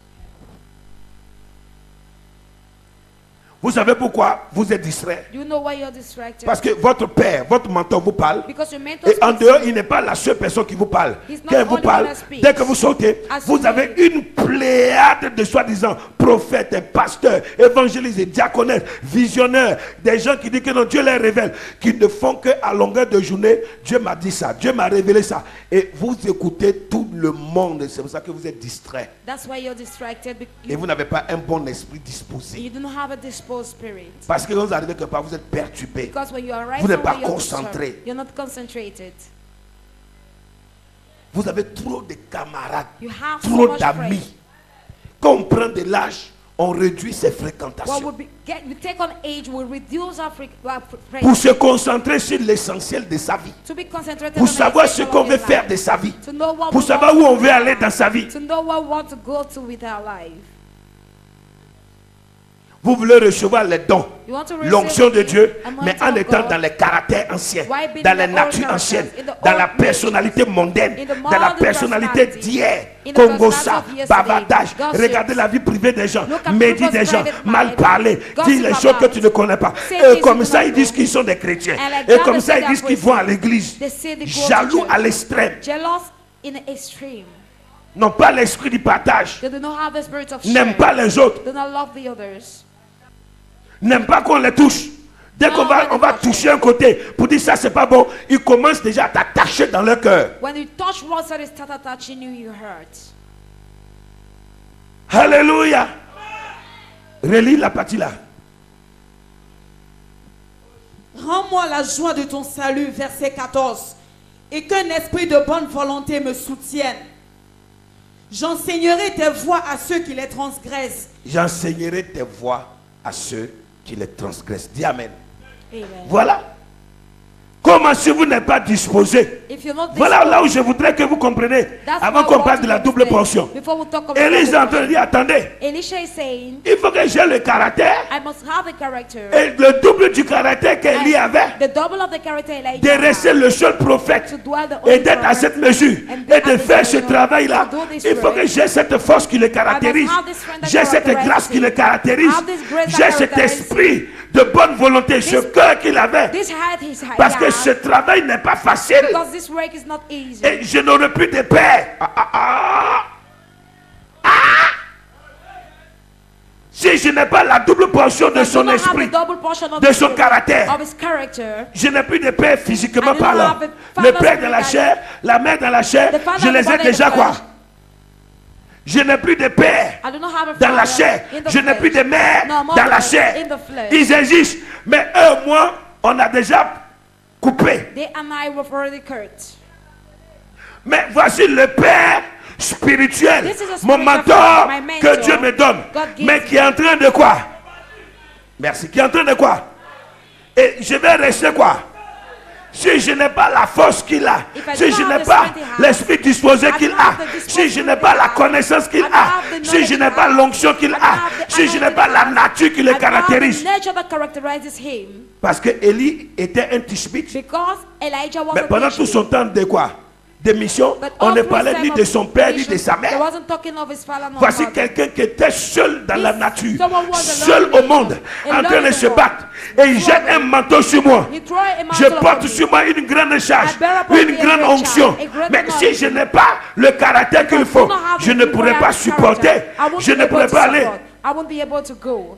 Vous savez pourquoi vous êtes distrait? You know why you're distracted? Parce que votre père, votre mentor vous parle. Because your mentor Et en speaks dehors, to you. il n'est pas la seule personne qui vous parle. He's not Quand il the vous only parle, one that speaks. dès que vous sautez, As vous you avez leave. une pléiade de soi-disant prophètes, pasteurs, évangélistes, diaconesses, visionnaires, des gens qui disent que non, Dieu les révèle, qui ne font qu'à longueur de journée, Dieu m'a dit ça, Dieu m'a révélé ça. Et vous écoutez tout le monde, c'est pour ça que vous êtes distrait. That's why you're distracted. Et vous n'avez pas un bon esprit disposé. You don't have a disposed spirit. Parce que quand vous arrivez quelque part, vous êtes perturbé. Because when you arrive Vous n'êtes pas somewhere, you're concentré. disturbed. You're not concentrated. Vous avez trop de camarades, You have so trop much d'amis. friends. Quand on prend de l'âge, on réduit ses What fréquentations. we take on age, we reduce our Pour friends. se concentrer sur l'essentiel de sa vie. To be concentrated Pour on the savoir ce essential qu'on of veut his faire life. de sa vie. To know what Pour we savoir want où to on do veut with aller our dans life. sa vie. To know what we want to go to with our life. Vous voulez recevoir les dons, You want to receive l'onction de the Dieu, anointing mais en of étant God. dans les caractères anciens, Why being dans in les the natures old anciennes, characters, in the dans old la nature, personnalité mondaine, in the dans la modern personnalité personality, d'hier, in the Congossa, personality of yesterday, bavardage, gossip. regardez la vie privée des gens, Look at médit people's des gens, private mal life, parler, gossip dire les choses que about, tu ne connais pas. say Et things comme you ça, do ils not disent know. qu'ils sont des chrétiens. And like Et that, comme they ça, say ils disent they're qu'ils vont à Christians. l'église. They say they go to Jaloux church. à l'extrême. Jealous in the extreme. N'ont pas l'esprit du partage. They do not have the spirit of N'aiment sharing. pas les autres. Do not love the others. N'aiment pas qu'on les touche. Dès qu'on Non, va, on on va va toucher un côté pour dire ça c'est pas bon, ils commencent déjà à t'attacher dans leur cœur. When you touch one side, it starts touching you, you hurt. Alléluia. Relis la partie là. Rends-moi la joie de ton salut, verset 14, et qu'un esprit de bonne volonté me soutienne. J'enseignerai tes voies à ceux qui les transgressent. J'enseignerai tes voies à ceux qui les transgressent. Dis Amen. Amen. Voilà. Comment si vous n'êtes pas disposé? If you're not Voilà disposed, là où je voudrais que vous compreniez. that's Avant why qu'on we parle want de to la double understand. portion. Before we talk about Élise est en train de double dire, attendez, portion. Elisha is saying, il faut que j'ai le caractère. I must have the character. Et le double du caractère qu'Élie avait. The double of the character Elijah De rester had. le seul prophète. To dwell the Et only d'être à prophet. cette mesure. And Et at de this faire ce level, travail-là. to do this Il faut que work. j'ai cette force qui le caractérise. have this strength that J'ai cette characterizes grâce qui him. le caractérise. Have this grace that J'ai cet characterizes esprit de bonne volonté. Ce cœur qu'il avait. This heart is high. Parce que ce travail n'est pas facile. Because this work is not easy. Et je n'aurai plus de père. Si je n'ai pas la double portion de I do son not have esprit, the double portion of de the son spirit, caractère, of his character. je n'ai plus de père physiquement I do not parlant. have a Le father père de la spiritually. chair, la mère de la chair, The father je and les the ai mother in déjà the quoi? flesh. Je n'ai plus de père I do not have a dans la father chair. in the Je n'ai flesh. plus de mère No, dans mother la chair. in the flesh. Ils existent. Mais eux, moi, on a déjà coupé. They and I were already cut. Mais voici le père spirituel, This is a mon spiritual mentor father, my mentor. que Dieu me donne. God gives Mais qui est en train de quoi? Merci. Qui est en train de quoi? Et je vais rester quoi? Si je n'ai pas la force qu'il a, If I si don't je have n'ai the pas strength he has, l'esprit disposé I qu'il don't a, have the si disposition je n'ai pas he la has, connaissance qu'il I don't a, have the si knowledge je he n'ai pas has, l'onction qu'il I don't a, have the si je n'ai anointing pas he la has, nature qui I le don't have caractérise. the nature that characterizes him. Parce que Élie était un tishbite. Because Elijah was Mais a pendant tout son temps de quoi? De mission, But on all ne through parlait his ni time de of son père ni mission, de sa He mère. wasn't talking of his father nor Voici mother. quelqu'un qui était seul dans la This- nature, someone was seul alone au monde, in en train alone de in se the battre. Et il jette un manteau sur moi. He threw a Je mantle porte upon sur me. moi une grande charge, I bear upon une me a grande great onction. charge, a great Mais anointing. si je n'ai pas le caractère qu'il Because faut, I don't have je the ne pourrai required pas supporter. character. I won't Je be ne able pourrai to pas aller. support. I won't be able to go.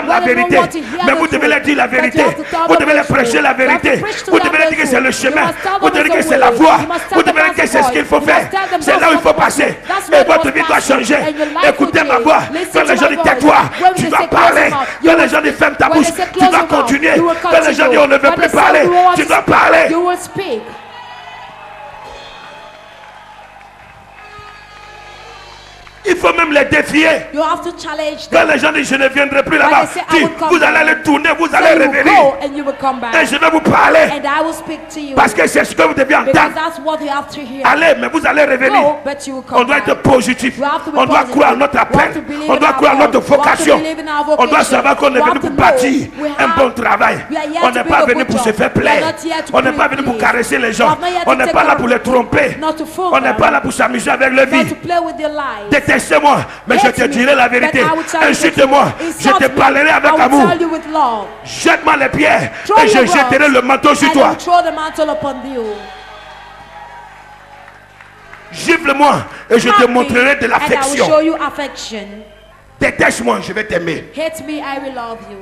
entendre la vérité. Mais vous devez leur dire la vérité. Vous devez leur prêcher la vérité. Vous devez leur dire que c'est le chemin. Vous devez dire que c'est la voie. Vous devez dire que c'est ce qu'il faut faire. C'est là où il faut passer. Et votre vie doit changer. Écoutez ma voix. Quand les gens disent tais-toi, tu dois parler. Quand les gens disent ferme ta bouche, tu dois continuer. Quand les gens disent on ne veut plus parler, tu dois parler. You will speak. Il faut même les défier. You have to challenge Quand them. les gens disent je ne viendrai plus là-bas, When they say, I dis, will come vous allez back. aller tourner, vous So allez you will revenir. go and you will come Et back. je vais vous parler. And I will speak to you. Parce que c'est ce que vous devez Because entendre. that's what you have to hear. Allez, mais vous allez revenir. Go, but you will On come doit back. être positif. You have to be On doit positive. croire en notre You appel. have to believe On in doit our croire en call. notre You have to vocation. believe in our On doit vocation. savoir qu'on est You venu have pour to bâtir know we un have- bon travail. we are here On to n'est build pas a venu good pour se job. faire We are plaire. not here to On n'est pas venu pour please. caresser les We gens. are not here to On n'est take pas là care pour of les tromper. Not to fool On n'est them. pas là pour s'amuser avec leur Not vie. to play with their lives. Détestez-moi, mais je Hate te me, dirai la vérité. but I will tell you the Insulte-moi, truth. je te Insult me, parlerai avec I will amour. tell you with love. Jette-moi les pierres Throw et je your jetterai rocks, le manteau sur and I toi. will throw the mantle upon you. Gifle-moi et je te Slap me, montrerai de and I will l'affection. show you affection. Déteste-moi, je vais t'aimer. Hate me, I will love you.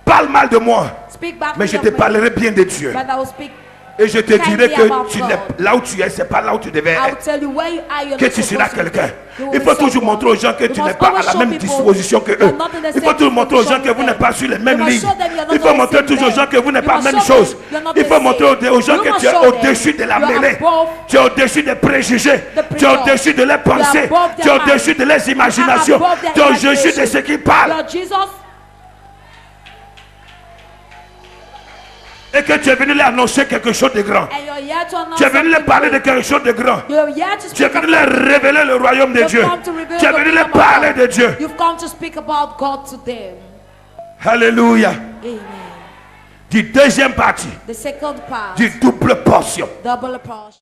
Parle mal de moi, Speak back mais to je me, te parlerai bien de Dieu. but I will speak. Et je te dirai kindly about que tu God. n'es là où tu es, c'est pas là où tu devais I will être. tell you where you are. You're Que not tu seras supposed to be. quelqu'un. You will Il be faut toujours someone. montrer aux gens que You tu n'es must pas à always la show même people disposition que you're eux. not in the Il faut same toujours montrer aux gens que position vous n'êtes pas sur les You mêmes must lignes. show them you're not Il faut on the montrer same toujours aux gens que vous n'êtes level. pas You la même must show chose. them you're not Il the faut montrer same. aux gens You que must tu es show them au-dessus de la you are mêlée. above Tu es au-dessus des préjugés. the Tu es au-dessus de leurs pensées. above their Tu es au-dessus de leurs imaginations. above their Tu es au-dessus de imagination. ce qu'ils parlent. Lord Jesus, Et que tu es venu leur annoncer quelque chose de grand. and you're here to announce Tu es venu leur something parler de great. quelque chose de grand. You're here to Tu es speak venu leur about révéler le royaume de You've Dieu. come to reveal Tu es the venu leur kingdom of parler God. de Dieu. You've come to speak about God to them. Alléluia. Amen. Du deuxième partie, The second part, du double portion. double portion.